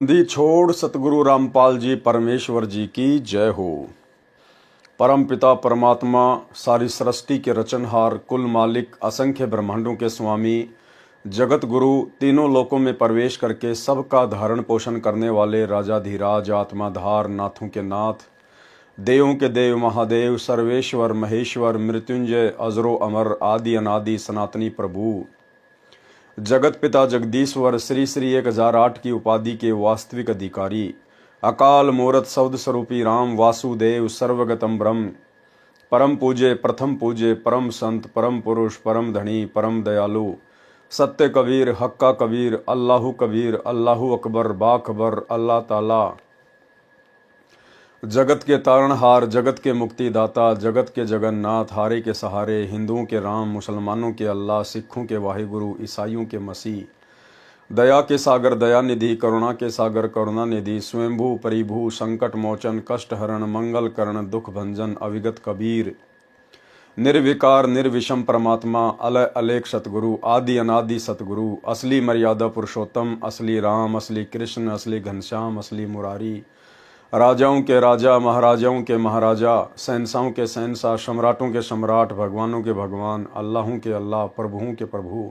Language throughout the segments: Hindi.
दी छोड़ सतगुरु रामपाल जी परमेश्वर जी की जय हो। परम पिता परमात्मा सारी सृष्टि के रचनहार कुल मालिक असंख्य ब्रह्मांडों के स्वामी जगत गुरु तीनों लोकों में प्रवेश करके सबका धारण पोषण करने वाले राजाधिराज आत्माधार नाथों के नाथ देवों के देव महादेव सर्वेश्वर महेश्वर मृत्युंजय अजरो अमर आदि अनादि सनातनी प्रभु जगत पिता जगदीश्वर श्री श्री 1008 की उपाधि के वास्तविक अधिकारी अकाल मूरत शब्द स्वरूपी राम वासुदेव सर्वगतम ब्रह्म परम पूज्य प्रथम पूज्य परम संत परम पुरुष परम धनी परम दयालु सत्य कबीर हक्का कबीर अल्लाहू अकबर बाखबर अल्लाह ताला जगत के तारणहार जगत के मुक्तिदाता जगत के जगन्नाथ हारे के सहारे हिंदुओं के राम मुसलमानों के अल्लाह सिखों के वाहिगुरु ईसाइयों के मसीह दया के सागर दया निधि करुणा के सागर करुणा निधि स्वयंभू परिभू संकट मोचन कष्ट हरण मंगल करण दुख भंजन अविगत कबीर निर्विकार निर्विषम परमात्मा अलय अलेख सतगुरु आदि अनादि सतगुरु असली मर्यादा पुरुषोत्तम असली राम असली कृष्ण असली घनश्याम असली मुरारी राजाओं के राजा महाराजाओं के महाराजा शहंशाहों के शहंशाह सम्राटों के सम्राट भगवानों के भगवान अल्लाहों के अल्लाह प्रभुओं के प्रभु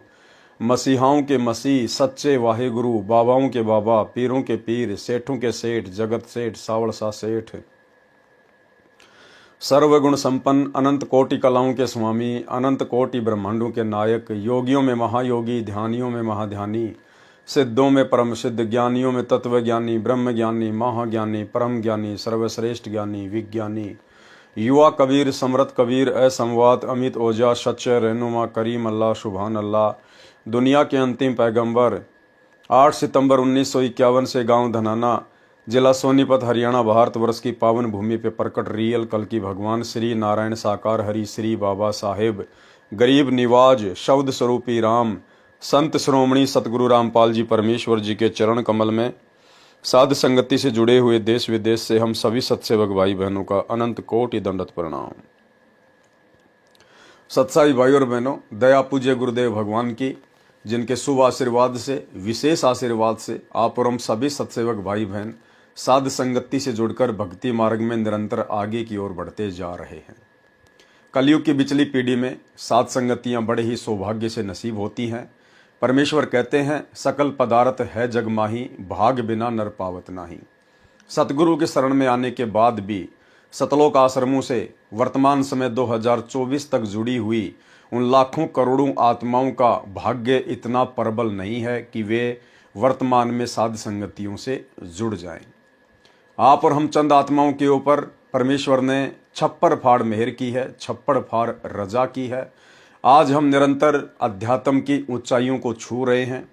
मसीहाओं के मसीह सच्चे वाहेगुरु बाबाओं के बाबा पीरों के पीर सेठों के सेठ जगत सेठ सावड़ सा सेठ सर्वगुण संपन्न अनंत कोटि कलाओं के स्वामी अनंत कोटि ब्रह्मांडों के नायक योगियों में महायोगी ध्यानियों में महाध्यानी सिद्धों में परम सिद्ध ज्ञानियों में तत्व ज्ञानी ब्रह्म ज्ञानी महाज्ञानी परम ज्ञानी सर्वश्रेष्ठ ज्ञानी विज्ञानी युवा कबीर समृत कबीर असंवाद अमित ओजा सच्चे रहनुमा करीम अल्लाह सुभान अल्लाह दुनिया के अंतिम पैगंबर 8 सितंबर 1951 से गांव धनाना जिला सोनीपत हरियाणा भारतवर्ष की पावन भूमि पे प्रकट रियल कल की भगवान श्री नारायण साकार हरि श्री बाबा साहेब गरीब निवाज शब्द स्वरूपी राम संत श्रोमणी सतगुरु रामपाल जी परमेश्वर जी के चरण कमल में साध संगति से जुड़े हुए देश विदेश से हम सभी सत्सेवक भाई बहनों का अनंत कोटि दंडवत प्रणाम। सत्साई भाई और बहनों, दया पूज्य गुरुदेव भगवान की जिनके शुभ आशीर्वाद से विशेष आशीर्वाद से आप और हम सभी सत्सेवक भाई बहन साध संगति से जुड़कर भक्ति मार्ग में निरंतर आगे की ओर बढ़ते जा रहे हैं। कलयुग की बिचली पीढ़ी में साध संगतियां बड़े ही सौभाग्य से नसीब होती हैं। परमेश्वर कहते हैं सकल पदार्थ है जग माही भाग बिना नर पावत नाही। सतगुरु के शरण में आने के बाद भी सतलोक आश्रमों से वर्तमान समय 2024 तक जुड़ी हुई उन लाखों करोड़ों आत्माओं का भाग्य इतना प्रबल नहीं है कि वे वर्तमान में साध संगतियों से जुड़ जाएं। आप और हम चंद आत्माओं के ऊपर परमेश्वर ने छप्पर फाड़ मेहर की है, छप्पड़ फाड़ रजा की है। आज हम निरंतर अध्यात्म की ऊंचाइयों को छू रहे हैं।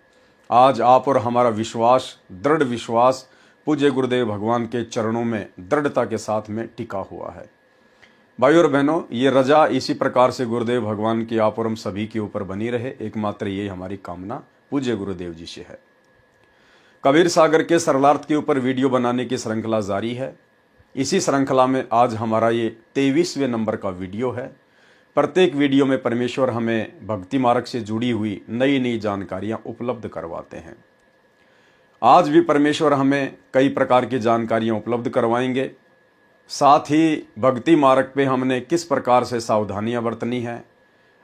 आज आप और हमारा विश्वास दृढ़ विश्वास पूज्य गुरुदेव भगवान के चरणों में दृढ़ता के साथ में टिका हुआ है। भाई और बहनों, ये रजा इसी प्रकार से गुरुदेव भगवान की आप और हम सभी के ऊपर बनी रहे, एकमात्र ये हमारी कामना पूज्य गुरुदेव जी से है। कबीर सागर के सरलार्थ के ऊपर वीडियो बनाने की श्रृंखला जारी है। इसी श्रृंखला में आज हमारा ये 23वें नंबर का वीडियो है। प्रत्येक वीडियो में परमेश्वर हमें भक्ति मार्ग से जुड़ी हुई नई नई जानकारियां उपलब्ध करवाते हैं। आज भी परमेश्वर हमें कई प्रकार की जानकारियां उपलब्ध करवाएंगे। साथ ही भक्ति मार्ग पे हमने किस प्रकार से सावधानियां बरतनी है,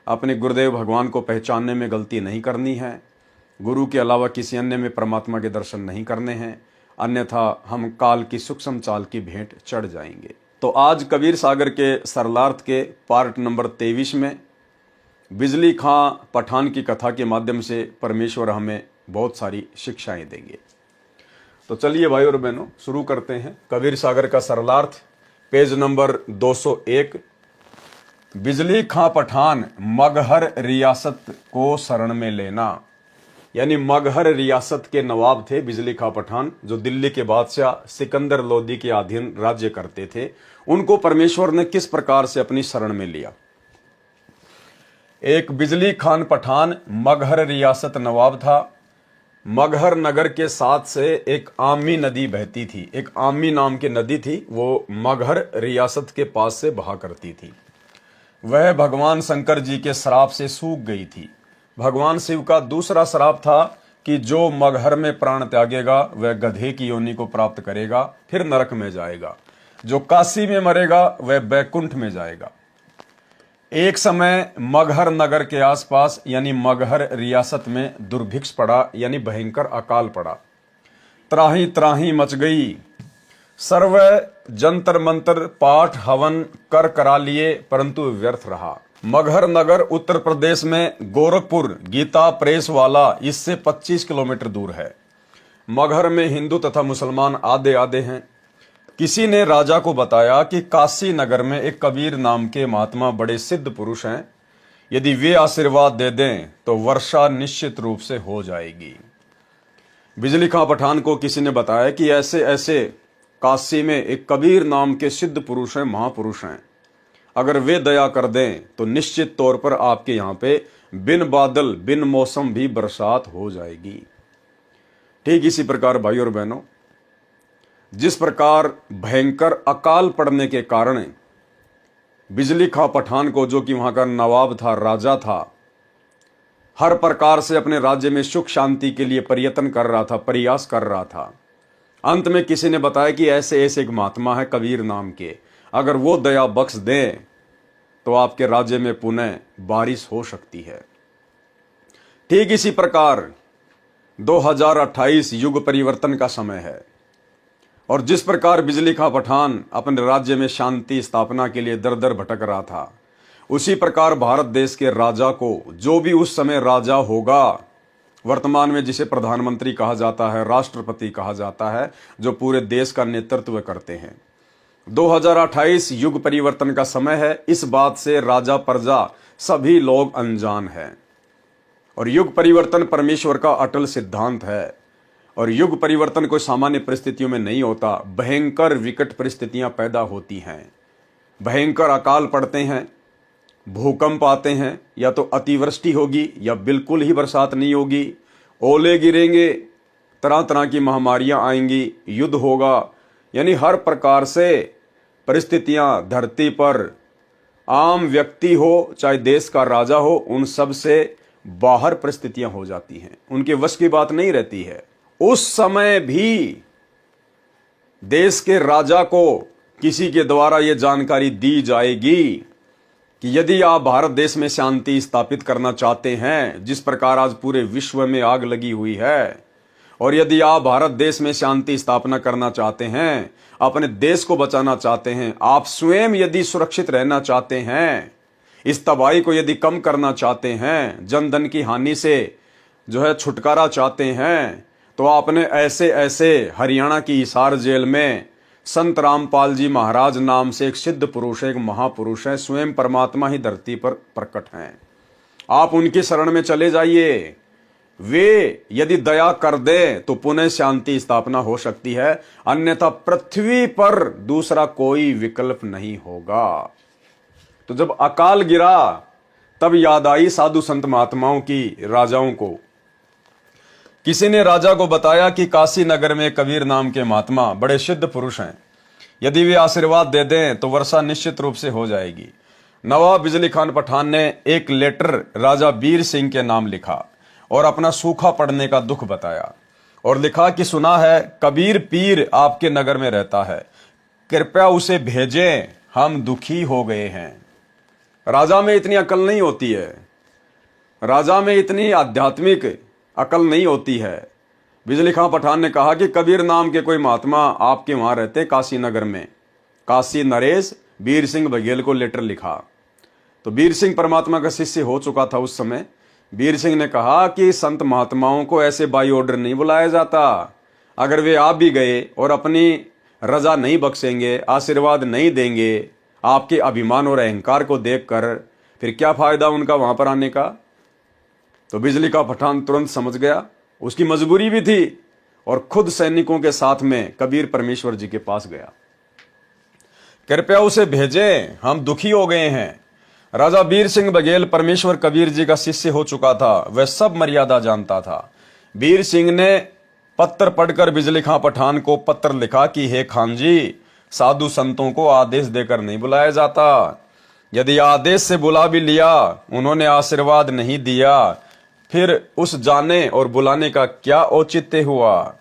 अपने गुरुदेव भगवान को पहचानने में गलती नहीं करनी है, गुरु के अलावा किसी अन्य में परमात्मा के दर्शन नहीं करने हैं, अन्यथा हम काल की सूक्ष्म चाल की भेंट चढ़ जाएंगे। तो आज कबीर सागर के सरलार्थ के पार्ट नंबर 23 में बिजली खां पठान की कथा के माध्यम से परमेश्वर हमें बहुत सारी शिक्षाएं देंगे। तो चलिए भाई और बहनों, शुरू करते हैं। कबीर सागर का सरलार्थ पेज नंबर 201। बिजली खां पठान मगहर रियासत को शरण में लेना, यानी मगहर रियासत के नवाब थे बिजली खां पठान, जो दिल्ली के बादशाह सिकंदर लोदी के अधीन राज्य करते थे। उनको परमेश्वर ने किस प्रकार से अपनी शरण में लिया। एक बिजली खान पठान मगहर रियासत नवाब था। मगहर नगर के साथ से एक आमी नदी बहती थी, एक आमी नाम की नदी थी, वो मगहर रियासत के पास से बहा करती थी। वह भगवान शंकर जी के श्राप से सूख गई थी। भगवान शिव का दूसरा श्राप था कि जो मगहर में प्राण त्यागेगा वह गधे की योनि को प्राप्त करेगा, फिर नरक में जाएगा। जो काशी में मरेगा वह बैकुंठ में जाएगा। एक समय मगहर नगर के आसपास यानी मगहर रियासत में दुर्भिक्ष पड़ा, यानी भयंकर अकाल पड़ा। त्राही त्राही मच गई। सर्व जंतर मंतर पाठ हवन कर करा लिए, परंतु व्यर्थ रहा। मगहर नगर उत्तर प्रदेश में गोरखपुर गीता प्रेस वाला इससे 25 किलोमीटर दूर है। मगहर में हिंदू तथा मुसलमान आधे आधे हैं। किसी ने राजा को बताया कि काशी नगर में एक कबीर नाम के महात्मा बड़े सिद्ध पुरुष हैं, यदि वे आशीर्वाद दे दें तो वर्षा निश्चित रूप से हो जाएगी। बिजली खां पठान को किसी ने बताया कि ऐसे ऐसे काशी में एक कबीर नाम के सिद्ध पुरुष हैं, महापुरुष हैं, अगर वे दया कर दें तो निश्चित तौर पर आपके यहां पे बिन बादल बिन मौसम भी बरसात हो जाएगी। ठीक इसी प्रकार भाई और बहनों, जिस प्रकार भयंकर अकाल पड़ने के कारण बिजली खां पठान को, जो कि वहां का नवाब था, राजा था, हर प्रकार से अपने राज्य में सुख शांति के लिए प्रयत्न कर रहा था, प्रयास कर रहा था। अंत में किसी ने बताया कि ऐसे ऐसे एक महात्मा है कबीर नाम के, अगर वो दया बख्श दें तो आपके राज्य में पुनः बारिश हो सकती है। ठीक इसी प्रकार 2028 युग परिवर्तन का समय है, और जिस प्रकार बिजली खां पठान अपने राज्य में शांति स्थापना के लिए दर दर भटक रहा था, उसी प्रकार भारत देश के राजा को, जो भी उस समय राजा होगा, वर्तमान में जिसे प्रधानमंत्री कहा जाता है, राष्ट्रपति कहा जाता है, जो पूरे देश का नेतृत्व करते हैं, 2028 युग परिवर्तन का समय है। इस बात से राजा प्रजा सभी लोग अनजान हैं, और युग परिवर्तन परमेश्वर का अटल सिद्धांत है। और युग परिवर्तन कोई सामान्य परिस्थितियों में नहीं होता, भयंकर विकट परिस्थितियां पैदा होती हैं, भयंकर अकाल पड़ते हैं, भूकंप आते हैं, या तो अतिवृष्टि होगी या बिल्कुल ही बरसात नहीं होगी, ओले गिरेंगे, तरह तरह की महामारियां आएंगी, युद्ध होगा, यानी हर प्रकार से परिस्थितियां धरती पर आम व्यक्ति हो चाहे देश का राजा हो, उन सब से बाहर परिस्थितियां हो जाती हैं, उनके वश की बात नहीं रहती है। उस समय भी देश के राजा को किसी के द्वारा यह जानकारी दी जाएगी कि यदि आप भारत देश में शांति स्थापित करना चाहते हैं, जिस प्रकार आज पूरे विश्व में आग लगी हुई है, और यदि आप भारत देश में शांति स्थापना करना चाहते हैं, अपने देश को बचाना चाहते हैं, आप स्वयं यदि सुरक्षित रहना चाहते हैं, इस तबाही को यदि कम करना चाहते हैं, जनधन की हानि से जो है छुटकारा चाहते हैं, तो आपने ऐसे ऐसे हरियाणा की हिसार जेल में संत रामपाल जी महाराज नाम से एक सिद्ध पुरुष, एक महापुरुष है, स्वयं परमात्मा ही धरती पर प्रकट हैं, आप उनकी शरण में चले जाइए। वे यदि दया कर दें तो पुनः शांति स्थापना हो सकती है, अन्यथा पृथ्वी पर दूसरा कोई विकल्प नहीं होगा। तो जब अकाल गिरा तब याद आई साधु संत महात्माओं की, राजाओं को। किसी ने राजा को बताया कि काशी नगर में कबीर नाम के महात्मा बड़े सिद्ध पुरुष हैं, यदि वे आशीर्वाद दे दें तो वर्षा निश्चित रूप से हो जाएगी। नवाब बिजली खान पठान ने एक लेटर राजा बीर सिंह के नाम लिखा और अपना सूखा पड़ने का दुख बताया, और लिखा कि सुना है कबीर पीर आपके नगर में रहता है, कृपया उसे भेजें, हम दुखी हो गए हैं। राजा में इतनी अकल नहीं होती है, राजा में इतनी आध्यात्मिक अकल नहीं होती है। बिजली खां पठान ने कहा कि कबीर नाम के कोई महात्मा आपके वहां रहते काशी नगर में। काशी नरेश बीर सिंह बघेल को लेटर लिखा, तो बीर सिंह परमात्मा का शिष्य हो चुका था उस समय। बीर सिंह ने कहा कि संत महात्माओं को ऐसे बाई ऑर्डर नहीं बुलाया जाता, अगर वे आप भी गए और अपनी रजा नहीं बख्शेंगे, आशीर्वाद नहीं देंगे, आपके अभिमान और अहंकार को देखकर, फिर क्या फायदा उनका वहां पर आने का। तो बिजली का पठान तुरंत समझ गया, उसकी मजबूरी भी थी, और खुद सैनिकों के साथ में कबीर परमेश्वर जी के पास गया। कृपया उसे भेजें, हम दुखी हो गए हैं। राजा बीर सिंह बघेल परमेश्वर कबीर जी का शिष्य हो चुका था, वह सब मर्यादा जानता था। बीर सिंह ने पत्र पढ़कर बिजली खां पठान को पत्र लिखा कि हे खान जी, साधु संतों को आदेश देकर नहीं बुलाया जाता, यदि आदेश से बुला भी लिया, उन्होंने आशीर्वाद नहीं दिया, फिर उस जाने और बुलाने का क्या औचित्य हुआ।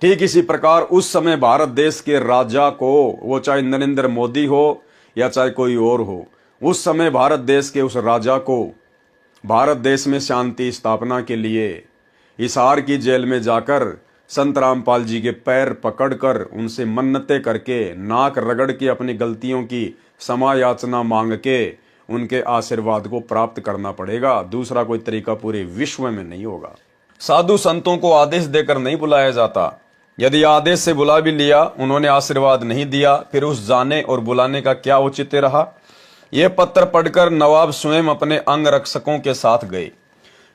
ठीक इसी प्रकार उस समय भारत देश के राजा को, वो चाहे नरेंद्र मोदी हो या चाहे कोई और हो, उस समय भारत देश के उस राजा को भारत देश में शांति स्थापना के लिए हिसार की जेल में जाकर संत रामपाल जी के पैर पकड़कर उनसे मन्नतें करके नाक रगड़ के अपनी गलतियों की क्षमा याचना मांग के उनके आशीर्वाद को प्राप्त करना पड़ेगा। दूसरा कोई तरीका पूरे विश्व में नहीं होगा। साधु संतों को आदेश देकर नहीं बुलाया जाता। यदि आदेश से बुला भी लिया, उन्होंने आशीर्वाद नहीं दिया, फिर उस जाने और बुलाने का क्या औचित्य रहा। यह पत्र पढ़कर नवाब स्वयं अपने अंग रक्षकों के साथ गए।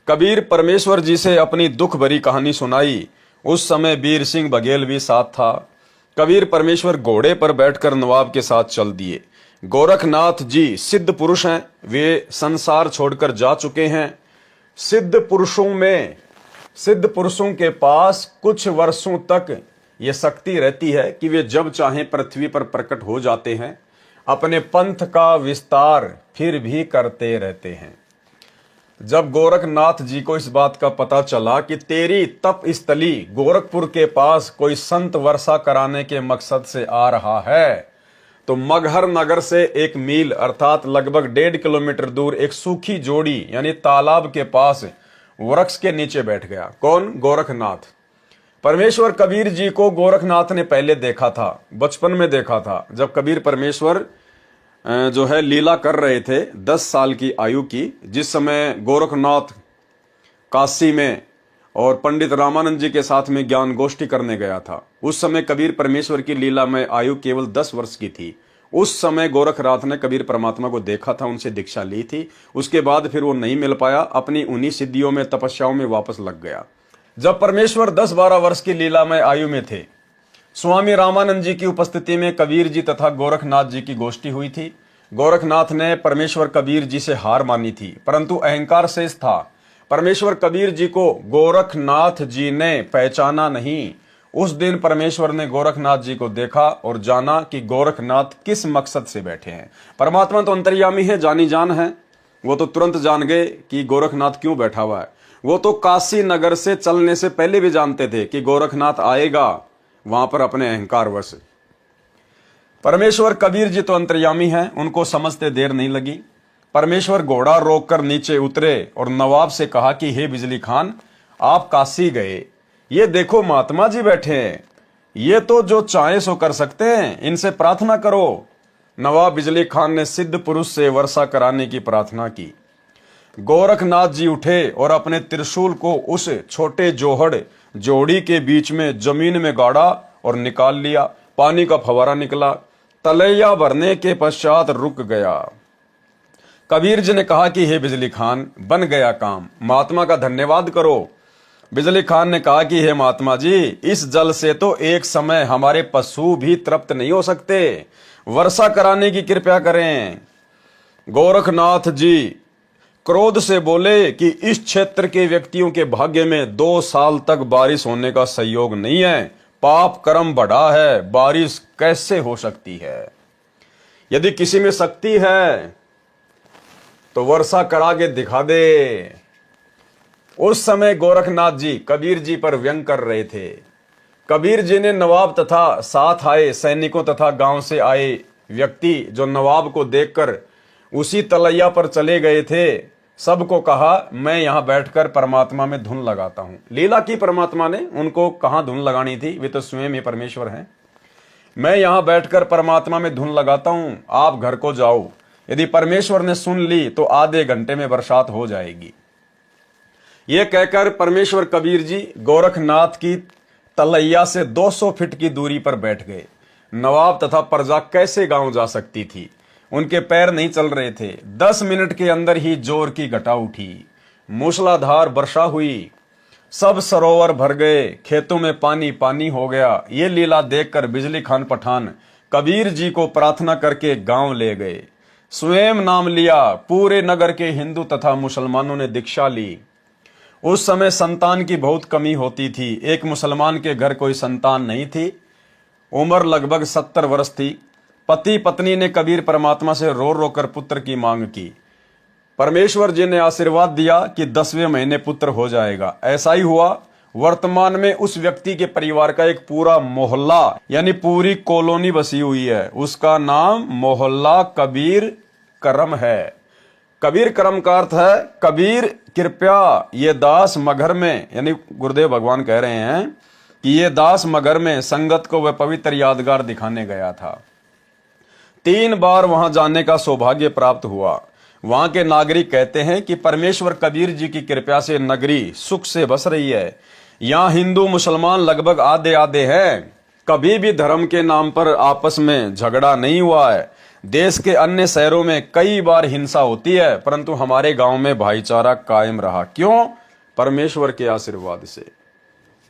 कबीर परमेश्वर जी से अपनी दुख भरी कहानी सुनाई। उस समय वीर सिंह बघेल भी साथ था। कबीर परमेश्वर घोड़े पर बैठकर नवाब के साथ चल दिए। गोरखनाथ जी सिद्ध पुरुष हैं, वे संसार छोड़कर जा चुके हैं। सिद्ध पुरुषों के पास कुछ वर्षों तक ये शक्ति रहती है कि वे जब चाहें पृथ्वी पर प्रकट हो जाते हैं, अपने पंथ का विस्तार फिर भी करते रहते हैं। जब गोरखनाथ जी को इस बात का पता चला कि तेरी तप स्थली गोरखपुर के पास कोई संत वर्षा कराने के मकसद से आ रहा है, तो मगहर नगर से 1 मील अर्थात लगभग 1.5 किलोमीटर दूर एक सूखी जोड़ी यानी तालाब के पास वृक्ष के नीचे बैठ गया। कौन? गोरखनाथ। परमेश्वर कबीर जी को गोरखनाथ ने पहले देखा था, बचपन में देखा था, जब कबीर परमेश्वर जो है लीला कर रहे थे 10 साल की आयु की, जिस समय गोरखनाथ काशी में और पंडित रामानंद जी के साथ में ज्ञान गोष्ठी करने गया था। उस समय कबीर परमेश्वर की लीला में आयु केवल 10 वर्ष की थी। उस समय गोरखनाथ ने कबीर परमात्मा को देखा था, उनसे दीक्षा ली थी। उसके बाद फिर वो नहीं मिल पाया, अपनी उन्हीं सिद्धियों में तपस्याओं में वापस लग गया। जब परमेश्वर 10-12 वर्ष की लीला में आयु में थे, स्वामी रामानंद जी की उपस्थिति में कबीर जी तथा गोरखनाथ जी की गोष्ठी हुई थी। गोरखनाथ ने परमेश्वर कबीर जी से हार मानी थी, परंतु अहंकार शेष था। परमेश्वर कबीर जी को गोरखनाथ जी ने पहचाना नहीं। उस दिन परमेश्वर ने गोरखनाथ जी को देखा और जाना कि गोरखनाथ किस मकसद से बैठे हैं। परमात्मा तो अंतर्यामी है, जानी जान है। वो तो तुरंत जान गए कि गोरखनाथ क्यों बैठा हुआ है। वो तो काशी नगर से चलने से पहले भी जानते थे कि गोरखनाथ आएगा वहां पर अपने अहंकार वश। परमेश्वर कबीर जी तो अंतर्यामी हैं, उनको समझते देर नहीं लगी। परमेश्वर घोड़ा रोककर नीचे उतरे और नवाब से कहा कि हे बिजली खान, आप काशी गए, ये देखो महात्मा जी बैठे हैं, ये तो जो चाहे सो कर सकते हैं, इनसे प्रार्थना करो। नवाब बिजली खान ने सिद्ध पुरुष से वर्षा कराने की प्रार्थना की। गोरखनाथ जी उठे और अपने त्रिशूल को उस छोटे जोड़ी के बीच में जमीन में गाड़ा और निकाल लिया। पानी का फवारा निकला, तलैया भरने के पश्चात रुक गया। कबीर जी ने कहा कि हे बिजली खान, बन गया काम, महात्मा का धन्यवाद करो। बिजली खान ने कहा कि हे महात्मा जी, इस जल से तो एक समय हमारे पशु भी तृप्त नहीं हो सकते, वर्षा कराने की कृपा करें। गोरखनाथ जी क्रोध से बोले कि इस क्षेत्र के व्यक्तियों के भाग्य में 2 साल तक बारिश होने का संयोग नहीं है, पाप कर्म बढ़ा है, बारिश कैसे हो सकती है। यदि किसी में शक्ति है तो वर्षा करा के दिखा दे। उस समय गोरखनाथ जी कबीर जी पर व्यंग कर रहे थे। कबीर जी ने नवाब तथा साथ आए सैनिकों तथा गांव से आए व्यक्ति जो नवाब को देखकर उसी तलैया पर चले गए थे, सबको कहा मैं यहां बैठकर परमात्मा में धुन लगाता हूं। लीला की परमात्मा ने, उनको कहां धुन लगानी थी, वे तो स्वयं ही परमेश्वर हैं। मैं यहां बैठकर परमात्मा में धुन लगाता हूं, आप घर को जाओ। यदि परमेश्वर ने सुन ली तो आधे घंटे में बरसात हो जाएगी। यह कहकर परमेश्वर कबीर जी गोरखनाथ की तलैया से 200 फीट की दूरी पर बैठ गए। नवाब तथा प्रजा कैसे गांव जा सकती थी, उनके पैर नहीं चल रहे थे। 10 मिनट के अंदर ही जोर की घटा उठी, मूसलाधार वर्षा हुई, सब सरोवर भर गए, खेतों में पानी पानी हो गया। ये लीला देखकर बिजली खान पठान कबीर जी को प्रार्थना करके गांव ले गए। स्वयं नाम लिया, पूरे नगर के हिंदू तथा मुसलमानों ने दीक्षा ली। उस समय संतान की बहुत कमी होती थी। एक मुसलमान के घर कोई संतान नहीं थी, उम्र लगभग 70 वर्ष थी। पति पत्नी ने कबीर परमात्मा से रो रो कर पुत्र की मांग की। परमेश्वर जी ने आशीर्वाद दिया कि 10वें महीने पुत्र हो जाएगा। ऐसा ही हुआ। वर्तमान में उस व्यक्ति के परिवार का एक पूरा मोहल्ला यानी पूरी कॉलोनी बसी हुई है। उसका नाम मोहल्ला कबीर करम है। कबीर करम का अर्थ है कबीर कृपया ये दास मगर में, यानी गुरुदेव भगवान कह रहे हैं कि ये दास मगर में संगत को वह पवित्र यादगार दिखाने गया था। 3 बार वहां जाने का सौभाग्य प्राप्त हुआ। वहां के नागरिक कहते हैं कि परमेश्वर कबीर जी की कृपा से नगरी सुख से बस रही है। यहां हिंदू मुसलमान लगभग आधे आधे हैं। कभी भी धर्म के नाम पर आपस में झगड़ा नहीं हुआ है। देश के अन्य शहरों में कई बार हिंसा होती है, परंतु हमारे गांव में भाईचारा कायम रहा। क्यों? परमेश्वर के आशीर्वाद से।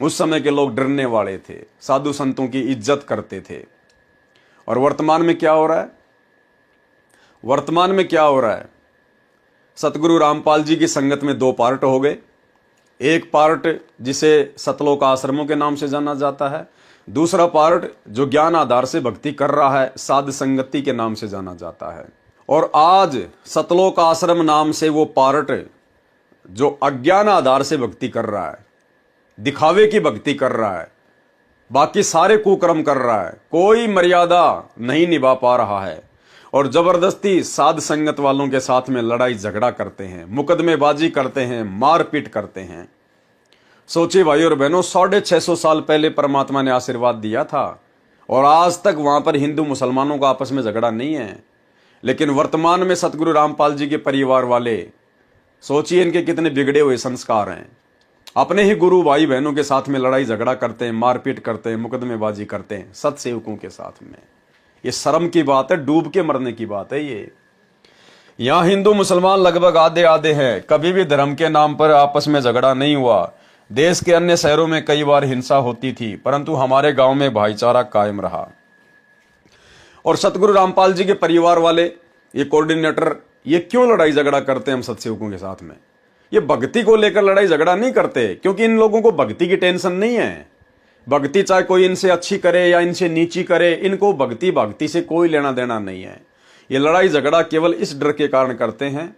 उस समय के लोग डरने वाले थे, साधु संतों की इज्जत करते थे। और वर्तमान में क्या हो रहा है? वर्तमान में क्या हो रहा है? सतगुरु रामपाल जी की संगत में 2 पार्ट हो गए। एक पार्ट जिसे सतलोक आश्रमों के नाम से जाना जाता है, दूसरा पार्ट जो ज्ञान आधार से भक्ति कर रहा है साध संगति के नाम से जाना जाता है। और आज सतलोक आश्रम नाम से वो पार्ट जो अज्ञान आधार से भक्ति कर रहा है, दिखावे की भक्ति कर रहा है, बाकी सारे कुकर्म कर रहा है, कोई मर्यादा नहीं निभा पा रहा है और जबरदस्ती साध संगत वालों के साथ में लड़ाई झगड़ा करते हैं, मुकदमेबाजी करते हैं, मारपीट करते हैं। सोचिए भाई और बहनों, 650 साल पहले परमात्मा ने आशीर्वाद दिया था और आज तक वहां पर हिंदू मुसलमानों का आपस में झगड़ा नहीं है। लेकिन वर्तमान में सतगुरु रामपाल जी के परिवार वाले, सोचिए इनके कितने बिगड़े हुए संस्कार हैं। अपने ही गुरु भाई बहनों के साथ में लड़ाई झगड़ा करते हैं, मारपीट करते हैं, मुकदमेबाजी करते हैं सत्सेवकों के साथ में। ये शर्म की बात है, डूब के मरने की बात है ये। यहां हिंदू मुसलमान लगभग आधे आधे हैं। कभी भी धर्म के नाम पर आपस में झगड़ा नहीं हुआ। देश के अन्य शहरों में कई बार हिंसा होती थी, परंतु हमारे गांव में भाईचारा कायम रहा। और सतगुरु रामपाल जी के परिवार वाले, ये कोऑर्डिनेटर, ये क्यों लड़ाई झगड़ा करते हैं हम सत्सेवकों के साथ में? ये भक्ति को लेकर लड़ाई झगड़ा नहीं करते, क्योंकि इन लोगों को भक्ति की टेंशन नहीं है। भक्ति चाहे कोई इनसे अच्छी करे या इनसे नीची करे, इनको भक्ति से कोई लेना देना नहीं है। ये लड़ाई झगड़ा केवल इस डर के कारण करते हैं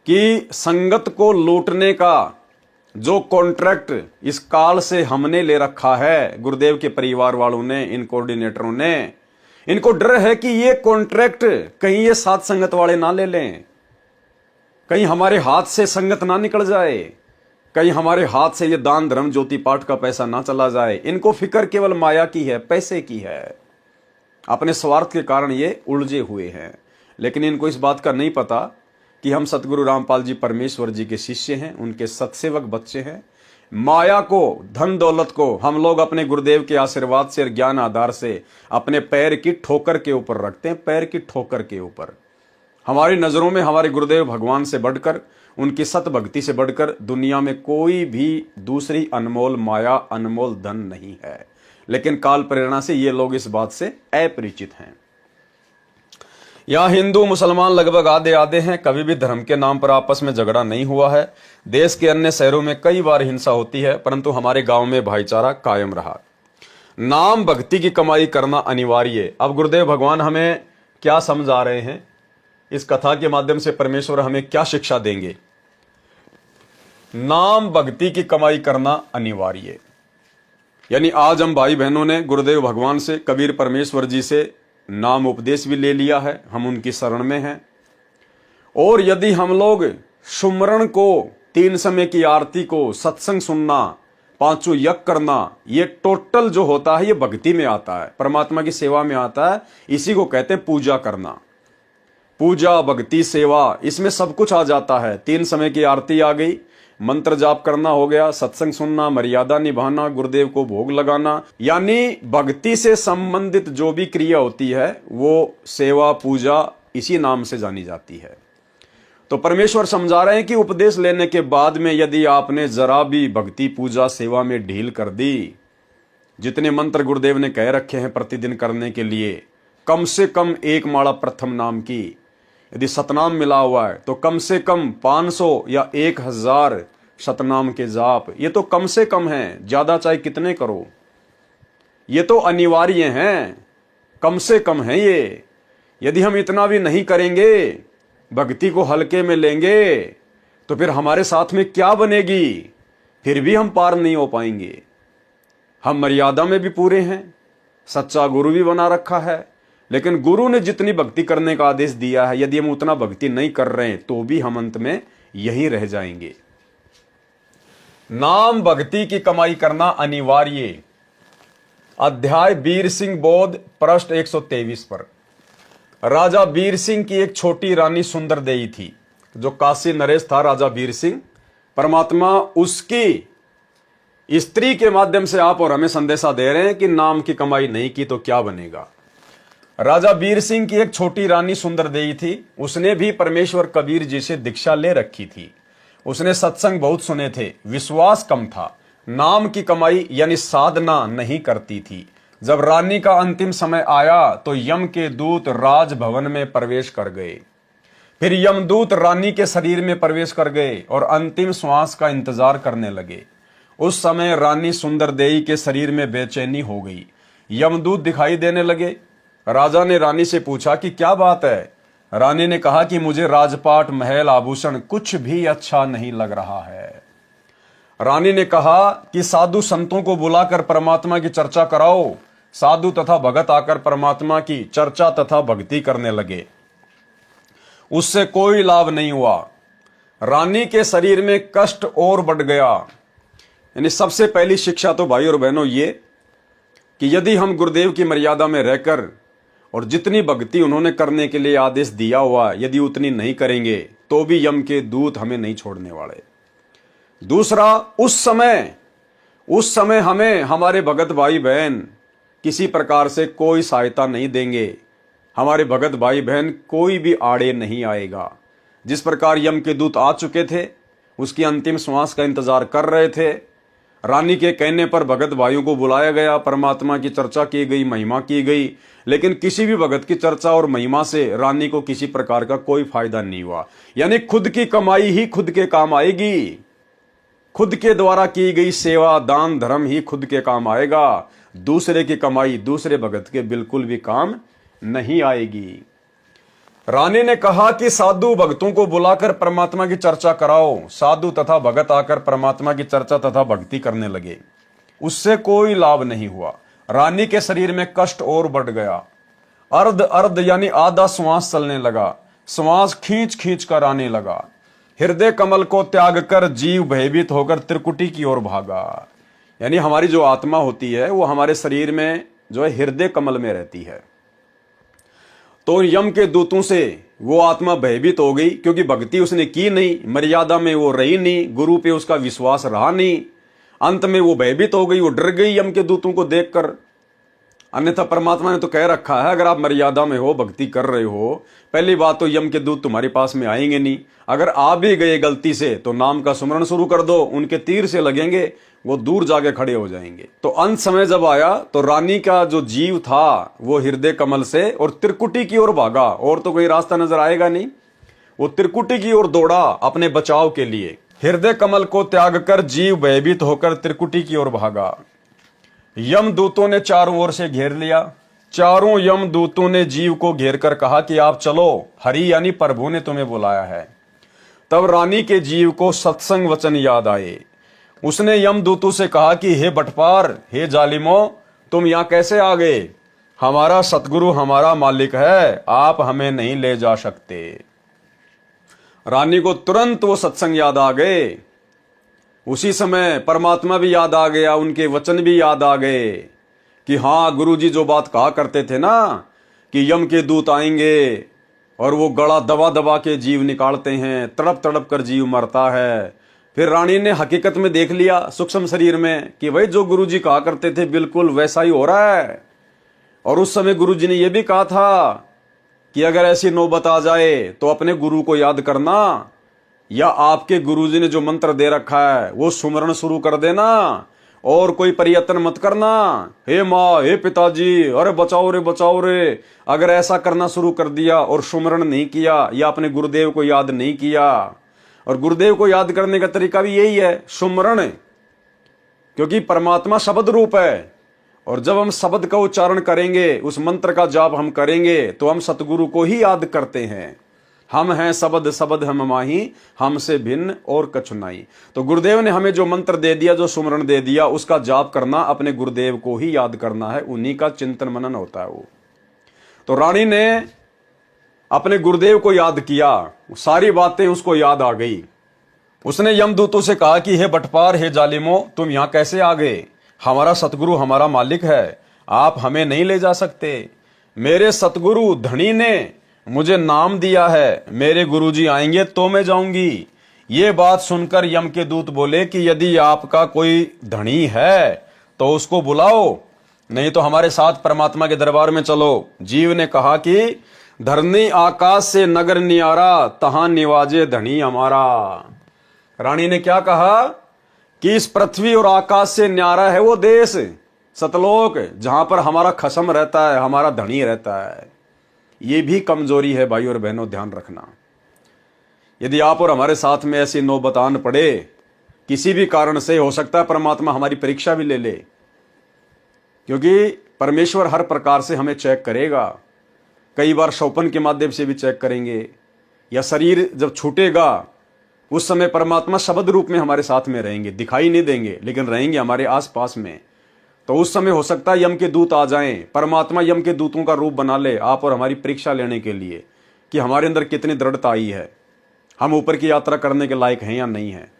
कि संगत को लूटने का जो कॉन्ट्रैक्ट इस काल से हमने ले रखा है, गुरुदेव के परिवार वालों ने, इन कोऑर्डिनेटरों ने, इनको डर है कि ये कॉन्ट्रैक्ट कहीं ये साथ संगत वाले ना ले लें, कहीं हमारे हाथ से संगत ना निकल जाए, कहीं हमारे हाथ से ये दान धर्म ज्योति पाठ का पैसा ना चला जाए। इनको फिक्र केवल माया की है, पैसे की है। अपने स्वार्थ के कारण ये उलझे हुए हैं। लेकिन इनको इस बात का नहीं पता कि हम सतगुरु रामपाल जी परमेश्वर जी के शिष्य हैं, उनके सत्सेवक बच्चे हैं। माया को, धन दौलत को हम लोग अपने गुरुदेव के आशीर्वाद से और ज्ञान आधार से अपने पैर की ठोकर के ऊपर रखते हैं, पैर की ठोकर के ऊपर। हमारी नजरों में हमारे गुरुदेव भगवान से बढ़कर, उनकी सत भक्ति से बढ़कर दुनिया में कोई भी दूसरी अनमोल माया, अनमोल धन नहीं है। लेकिन काल प्रेरणा से ये लोग इस बात से अपरिचित हैं। यहां हिंदू मुसलमान लगभग आधे आधे हैं। कभी भी धर्म के नाम पर आपस में झगड़ा नहीं हुआ है। देश के अन्य शहरों में कई बार हिंसा होती है, परंतु हमारे गांव में भाईचारा कायम रहा। नाम भक्ति की कमाई करना अनिवार्य। अब गुरुदेव भगवान हमें क्या समझा रहे हैं, इस कथा के माध्यम से परमेश्वर हमें क्या शिक्षा देंगे? नाम भक्ति की कमाई करना अनिवार्य। यानी आज हम भाई बहनों ने गुरुदेव भगवान से, कबीर परमेश्वर जी से नाम उपदेश भी ले लिया है, हम उनकी शरण में हैं। और यदि हम लोग सुमरण को, 3 समय की आरती को, सत्संग सुनना, 5 यज्ञ करना, ये टोटल जो होता है ये भक्ति में आता है, परमात्मा की सेवा में आता है। इसी को कहते हैं पूजा करना। पूजा, भक्ति, सेवा, इसमें सब कुछ आ जाता है। 3 समय की आरती आ गई, मंत्र जाप करना हो गया, सत्संग सुनना, मर्यादा निभाना, गुरुदेव को भोग लगाना, यानी भक्ति से संबंधित जो भी क्रिया होती है वो सेवा, पूजा इसी नाम से जानी जाती है। तो परमेश्वर समझा रहे हैं कि उपदेश लेने के बाद में यदि आपने जरा भी भक्ति, पूजा, सेवा में ढील कर दी, जितने मंत्र गुरुदेव ने कह रखे हैं प्रतिदिन करने के लिए, कम से कम 1 माला प्रथम नाम की, यदि सतनाम मिला हुआ है तो कम से कम 500 या 1000 सतनाम के जाप, ये तो कम से कम है। ज्यादा चाहे कितने करो, ये तो अनिवार्य हैं, कम से कम है ये। यदि हम इतना भी नहीं करेंगे भक्ति को हल्के में लेंगे तो फिर हमारे साथ में क्या बनेगी, फिर भी हम पार नहीं हो पाएंगे। हम मर्यादा में भी पूरे हैं, सच्चा गुरु भी बना रखा है, लेकिन गुरु ने जितनी भक्ति करने का आदेश दिया है, यदि हम उतना भक्ति नहीं कर रहे हैं तो भी हम अंत में यही रह जाएंगे। नाम भक्ति की कमाई करना अनिवार्य। अध्याय वीर सिंह बोध, पृष्ठ 123 पर। राजा वीर सिंह की एक छोटी रानी सुंदर देई थी। जो काशी नरेश था राजा वीर सिंह, परमात्मा उसकी स्त्री के माध्यम से आप और हमें संदेशा दे रहे हैं कि नाम की कमाई नहीं की तो क्या बनेगा। राजा वीर सिंह की एक छोटी रानी सुंदर देई थी। उसने भी परमेश्वर कबीर जी से दीक्षा ले रखी थी। उसने सत्संग बहुत सुने थे, विश्वास कम था, नाम की कमाई यानी साधना नहीं करती थी। जब रानी का अंतिम समय आया तो यम के दूत राजभवन में प्रवेश कर गए। फिर यमदूत रानी के शरीर में प्रवेश कर गए और अंतिम श्वास का इंतजार करने लगे। उस समय रानी सुंदरदेई के शरीर में बेचैनी हो गई। यमदूत दिखाई देने लगे। राजा ने रानी से पूछा कि क्या बात है। रानी ने कहा कि मुझे राजपाट, महल, आभूषण कुछ भी अच्छा नहीं लग रहा है। रानी ने कहा कि साधु संतों को बुलाकर परमात्मा की चर्चा कराओ। साधु तथा भगत आकर परमात्मा की चर्चा तथा भक्ति करने लगे। उससे कोई लाभ नहीं हुआ। रानी के शरीर में कष्ट और बढ़ गया। यानी सबसे पहली शिक्षा तो भाई और बहनों ये कि यदि हम गुरुदेव की मर्यादा में रहकर और जितनी भक्ति उन्होंने करने के लिए आदेश दिया हुआ, यदि उतनी नहीं करेंगे तो भी यम के दूत हमें नहीं छोड़ने वाले। दूसरा, उस समय हमें हमारे भगत भाई बहन किसी प्रकार से कोई सहायता नहीं देंगे। हमारे भगत भाई बहन कोई भी आड़े नहीं आएगा। जिस प्रकार यम के दूत आ चुके थे, उसकी अंतिम श्वास का इंतजार कर रहे थे। रानी के कहने पर भगत भाइयों को बुलाया गया, परमात्मा की चर्चा की गई, महिमा की गई, लेकिन किसी भी भगत की चर्चा और महिमा से रानी को किसी प्रकार का कोई फायदा नहीं हुआ। यानी खुद की कमाई ही खुद के काम आएगी। खुद के द्वारा की गई सेवा, दान, धर्म ही खुद के काम आएगा। दूसरे की कमाई दूसरे भगत के बिल्कुल भी काम नहीं आएगी। रानी ने कहा कि साधु भक्तों को बुलाकर परमात्मा की चर्चा कराओ। साधु तथा भगत आकर परमात्मा की चर्चा तथा भक्ति करने लगे। उससे कोई लाभ नहीं हुआ। रानी के शरीर में कष्ट और बढ़ गया। अर्ध अर्ध यानी आधा श्वास चलने लगा। श्वास खींच खींच कर आने लगा। हृदय कमल को त्याग कर जीव भयभीत होकर त्रिकुटी की ओर भागा। यानी हमारी जो आत्मा होती है वो हमारे शरीर में जो है हृदय कमल में रहती है। तो यम के दूतों से वो आत्मा भयभीत हो गई, क्योंकि भक्ति उसने की नहीं, मर्यादा में वो रही नहीं, गुरु पे उसका विश्वास रहा नहीं। अंत में वो भयभीत हो गई, वो डर गई यम के दूतों को देखकर। अन्यथा परमात्मा ने तो कह रखा है, अगर आप मर्यादा में हो, भक्ति कर रहे हो, पहली बात तो यम के दूत तुम्हारे पास में आएंगे नहीं। अगर आ भी गए गलती से तो नाम का सुमरण शुरू कर दो, उनके तीर से लगेंगे, वो दूर जाके खड़े हो जाएंगे। तो अंत समय जब आया तो रानी का जो जीव था वो हृदय कमल से और त्रिकुटी की ओर भागा, और तो कोई रास्ता नजर आएगा नहीं। वो त्रिकुटी की ओर दौड़ा अपने बचाव के लिए। हृदय कमल को त्याग कर जीव भयभीत होकर त्रिकुटी की ओर भागा। यम दूतों ने चारों ओर से घेर लिया। चारों यम दूतों ने जीव को घेर कर कहा कि आप चलो, हरि यानी प्रभु ने तुम्हें बुलाया है। तब रानी के जीव को सत्संग वचन याद आए। उसने यमदूतों से कहा कि हे बटपार, हे जालिमो, तुम यहां कैसे आ गए? हमारा सतगुरु हमारा मालिक है, आप हमें नहीं ले जा सकते। रानी को तुरंत वो सत्संग याद आ गए। उसी समय परमात्मा भी याद आ गया, उनके वचन भी याद आ गए कि हाँ, गुरुजी जो बात कहा करते थे ना कि यम के दूत आएंगे और वो गला दबा दबा के जीव निकालते हैं, तड़प तड़प कर जीव मरता है। फिर रानी ने हकीकत में देख लिया सूक्ष्म शरीर में कि भाई जो गुरुजी कहा करते थे बिल्कुल वैसा ही हो रहा है। और उस समय गुरुजी ने यह भी कहा था कि अगर ऐसी नौबत आ जाए तो अपने गुरु को याद करना, या आपके गुरुजी ने जो मंत्र दे रखा है वो सुमरण शुरू कर देना और कोई प्रयत्न मत करना। हे माँ, हे पिताजी, अरे बचाओ रे बचाओ रे। अगर ऐसा करना शुरू कर दिया और सुमरण नहीं किया या अपने गुरुदेव को याद नहीं किया, और गुरुदेव को याद करने का तरीका भी यही है, सुमरण, क्योंकि परमात्मा शब्द रूप है। और जब हम शब्द का उच्चारण करेंगे, उस मंत्र का जाप हम करेंगे, तो हम सतगुरु को ही याद करते हैं। हम हैं सबद सबद हम माही, हमसे भिन्न और कछु नहीं। तो गुरुदेव ने हमें जो मंत्र दे दिया, जो सुमरण दे दिया, उसका जाप करना, अपने गुरुदेव को ही याद करना है, उन्हीं का चिंतन मनन होता है वो। तो रानी ने अपने गुरुदेव को याद किया, सारी बातें उसको याद आ गई। उसने यमदूतों से कहा कि हे बटपार, हे जालिमो, तुम यहां कैसे आ गए? हमारा सतगुरु हमारा मालिक है, आप हमें नहीं ले जा सकते। मेरे सतगुरु धनी ने मुझे नाम दिया है, मेरे गुरुजी आएंगे तो मैं जाऊंगी। ये बात सुनकर यम के दूत बोले कि यदि आपका कोई धनी है तो उसको बुलाओ, नहीं तो हमारे साथ परमात्मा के दरबार में चलो। जीव ने कहा कि धरनी आकाश से नगर नियारा, तहां निवाजे धनी हमारा। रानी ने क्या कहा कि इस पृथ्वी और आकाश से न्यारा है वो देश सतलोक, जहां पर हमारा खसम रहता है, हमारा धनी रहता है। ये भी कमजोरी है भाई और बहनों, ध्यान रखना। यदि आप और हमारे साथ में ऐसी नौबत आन पड़े, किसी भी कारण से, हो सकता है परमात्मा हमारी परीक्षा भी ले ले, क्योंकि परमेश्वर हर प्रकार से हमें चेक करेगा। कई बार शोपन के माध्यम से भी चेक करेंगे, या शरीर जब छूटेगा उस समय परमात्मा शब्द रूप में हमारे साथ में रहेंगे, दिखाई नहीं देंगे लेकिन रहेंगे हमारे आसपास में। तो उस समय हो सकता है यम के दूत आ जाएं, परमात्मा यम के दूतों का रूप बना ले आप और हमारी परीक्षा लेने के लिए कि हमारे अंदर कितनी दृढ़ता आई है, हम ऊपर की यात्रा करने के लायक हैं या नहीं है।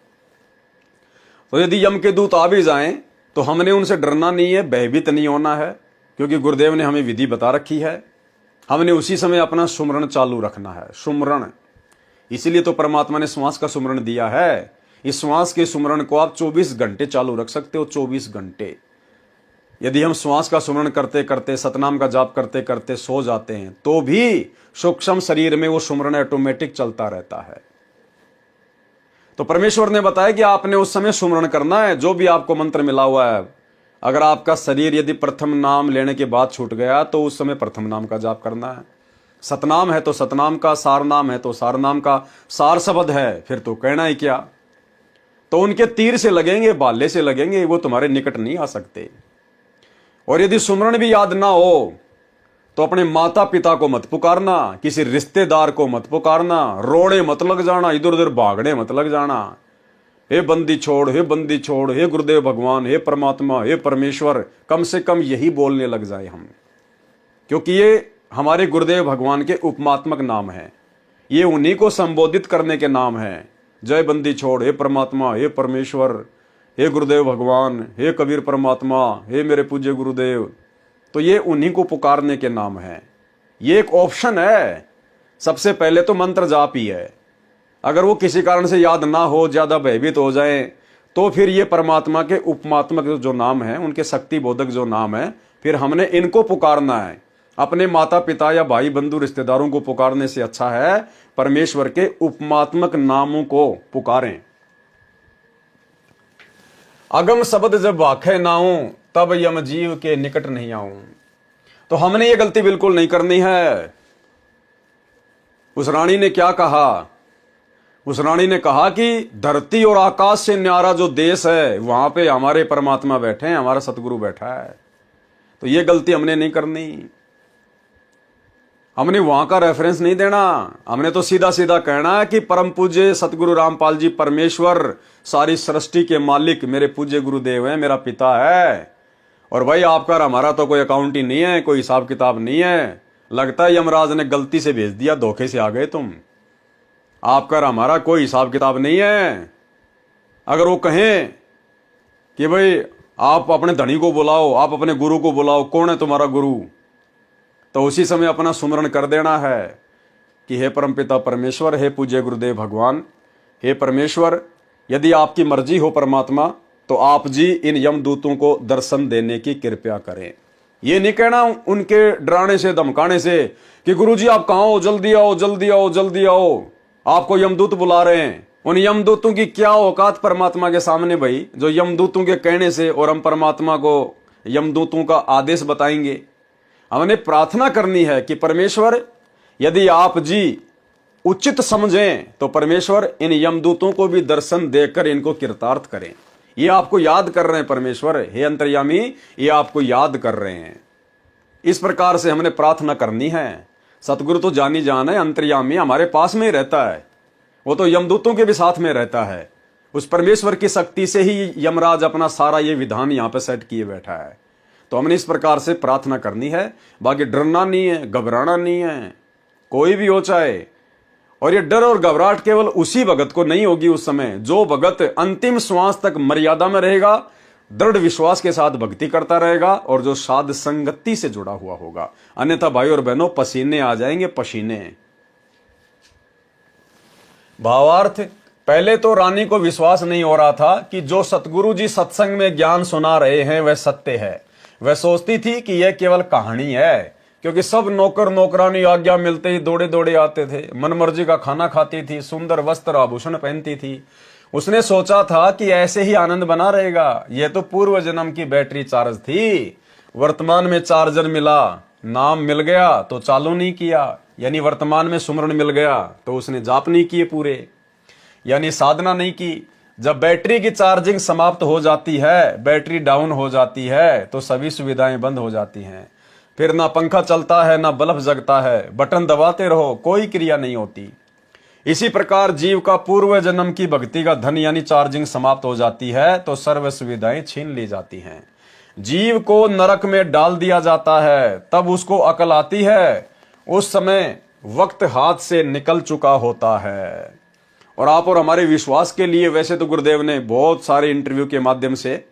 तो यदि यम के दूत आ भी जाएं तो हमने उनसे डरना नहीं है, भयभीत नहीं होना है, क्योंकि गुरुदेव ने हमें विधि बता रखी है। हमने उसी समय अपना सुमरण चालू रखना है, सुमरण। इसीलिए तो परमात्मा ने श्वास का सुमरण दिया है। इस श्वास के सुमरण को आप 24 घंटे चालू रख सकते हो, 24 घंटे। यदि हम श्वास का सुमरण करते करते, सतनाम का जाप करते करते सो जाते हैं तो भी सूक्ष्म शरीर में वो सुमरण ऑटोमेटिक चलता रहता है। तो परमेश्वर ने बताया कि आपने उस समय सुमरण करना है, जो भी आपको मंत्र मिला हुआ है। अगर आपका शरीर यदि प्रथम नाम लेने के बाद छूट गया तो उस समय प्रथम नाम का जाप करना है। सतनाम है तो सतनाम का, सार नाम है तो सार नाम का, सार शब्द है फिर तो कहना ही क्या। तो उनके तीर से लगेंगे, भाले से लगेंगे, वो तुम्हारे निकट नहीं आ सकते। और यदि सुमरण भी याद ना हो तो अपने माता पिता को मत पुकारना, किसी रिश्तेदार को मत पुकारना, रोने मत लग जाना, इधर उधर भागने मत लग जाना। हे बंदी छोड़, हे बंदी छोड़, हे गुरुदेव भगवान, हे परमात्मा, हे परमेश्वर, कम से कम यही बोलने लग जाए हम, क्योंकि ये हमारे गुरुदेव भगवान के उपमात्मक नाम है। ये उन्हीं को संबोधित करने के नाम है। जय बंदी छोड़, हे परमात्मा, हे परमेश्वर, हे गुरुदेव भगवान, हे कबीर परमात्मा, हे मेरे पूज्य गुरुदेव। तो ये उन्हीं को पुकारने के नाम है। ये एक ऑप्शन है। सबसे पहले तो मंत्र जाप ही है। अगर वो किसी कारण से याद ना हो, ज्यादा भयभीत हो जाए, तो फिर ये परमात्मा के उपमात्मक जो नाम है, उनके शक्ति बोधक जो नाम है, फिर हमने इनको पुकारना है। अपने माता पिता या भाई बंधु रिश्तेदारों को पुकारने से अच्छा है परमेश्वर के उपमात्मक नामों को पुकारें। अगम शब्द जब वाखे नाऊं, तब यम जीव के निकट नहीं आऊं। तो हमने ये गलती बिल्कुल नहीं करनी है। उस रानी ने क्या कहा? उस रानी ने कहा कि धरती और आकाश से न्यारा जो देश है, वहां पे हमारे परमात्मा बैठे हैं, हमारा सतगुरु बैठा है। तो ये गलती हमने नहीं करनी। हमने वहां का रेफरेंस नहीं देना। हमने तो सीधा सीधा कहना है कि परम पूज्य सतगुरु रामपाल जी परमेश्वर, सारी सृष्टि के मालिक मेरे पूज्य गुरुदेव हैं, मेरा पिता है। और भाई आपका और हमारा तो कोई अकाउंट ही नहीं है, कोई हिसाब किताब नहीं है। लगता है यमराज ने गलती से भेज दिया, धोखे से आ गए तुम। आपका और हमारा कोई हिसाब किताब नहीं है। अगर वो कहें कि भाई आप अपने धनी को बुलाओ, आप अपने गुरु को बुलाओ, कौन है तुम्हारा गुरु, तो उसी समय अपना सुमरण कर देना है कि हे परमपिता परमेश्वर, हे पूज्य गुरुदेव भगवान, हे परमेश्वर, यदि आपकी मर्जी हो परमात्मा, तो आप जी इन यमदूतों को दर्शन देने की कृपया करें। ये नहीं कहना उनके डराने से, धमकाने से कि गुरुजी आप कहाँ हो, जल्दी आओ, जल्दी आओ, जल्दी आओ, आपको यमदूत बुला रहे हैं। उन यमदूतों की क्या औकात परमात्मा के सामने भाई, जो यमदूतों के कहने से और हम परमात्मा को यमदूतों का आदेश बताएंगे। हमने प्रार्थना करनी है कि परमेश्वर, यदि आप जी उचित समझें तो परमेश्वर इन यमदूतों को भी दर्शन देकर इनको कृतार्थ करें। ये आपको याद कर रहे हैं परमेश्वर, हे अंतर्यामी, ये आपको याद कर रहे हैं। इस प्रकार से हमने प्रार्थना करनी है। सतगुरु तो जानी जान है, अंतर्यामी हमारे पास में ही रहता है। वो तो यमदूतों के भी साथ में रहता है। उस परमेश्वर की शक्ति से ही यमराज अपना सारा ये विधान यहाँ पे सेट किए बैठा है। तो हमने इस प्रकार से प्रार्थना करनी है। बाकी डरना नहीं है, घबराना नहीं है, कोई भी हो चाहे। और ये डर और घबराहट केवल उसी भगत को नहीं होगी उस समय जो भगत अंतिम श्वास तक मर्यादा में रहेगा, दृढ़ विश्वास के साथ भक्ति करता रहेगा और जो साध संगति से जुड़ा हुआ होगा। अन्यथा भाई और बहनों पसीने आ जाएंगे, पसीने। भावार्थ, पहले तो रानी को विश्वास नहीं हो रहा था कि जो सतगुरु जी सत्संग में ज्ञान सुना रहे हैं वह सत्य है। वह सोचती थी कि यह केवल कहानी है, क्योंकि सब नौकर नौकरानी आज्ञा मिलते ही दौड़े दौड़े आते थे, मनमर्जी का खाना खाती थी, सुंदर वस्त्र आभूषण पहनती थी। उसने सोचा था कि ऐसे ही आनंद बना रहेगा। यह तो पूर्व जन्म की बैटरी चार्ज थी। वर्तमान में चार्जर मिला, नाम मिल गया तो चालू नहीं किया, यानी वर्तमान में सुमरण मिल गया तो उसने जाप नहीं किए पूरे, यानी साधना नहीं की। जब बैटरी की चार्जिंग समाप्त हो जाती है, बैटरी डाउन हो जाती है, तो सभी सुविधाएं बंद हो जाती हैं। फिर ना पंखा चलता है, ना बल्ब जगता है, बटन दबाते रहो, कोई क्रिया नहीं होती। इसी प्रकार जीव का पूर्व जन्म की भक्ति का धन यानी चार्जिंग समाप्त हो जाती है तो सर्व सुविधाएं छीन ली जाती हैं। जीव को नरक में डाल दिया जाता है, तब उसको अकल आती है। उस समय वक्त हाथ से निकल चुका होता है। और आप और हमारे विश्वास के लिए वैसे तो गुरुदेव ने बहुत सारे इंटरव्यू के माध्यम से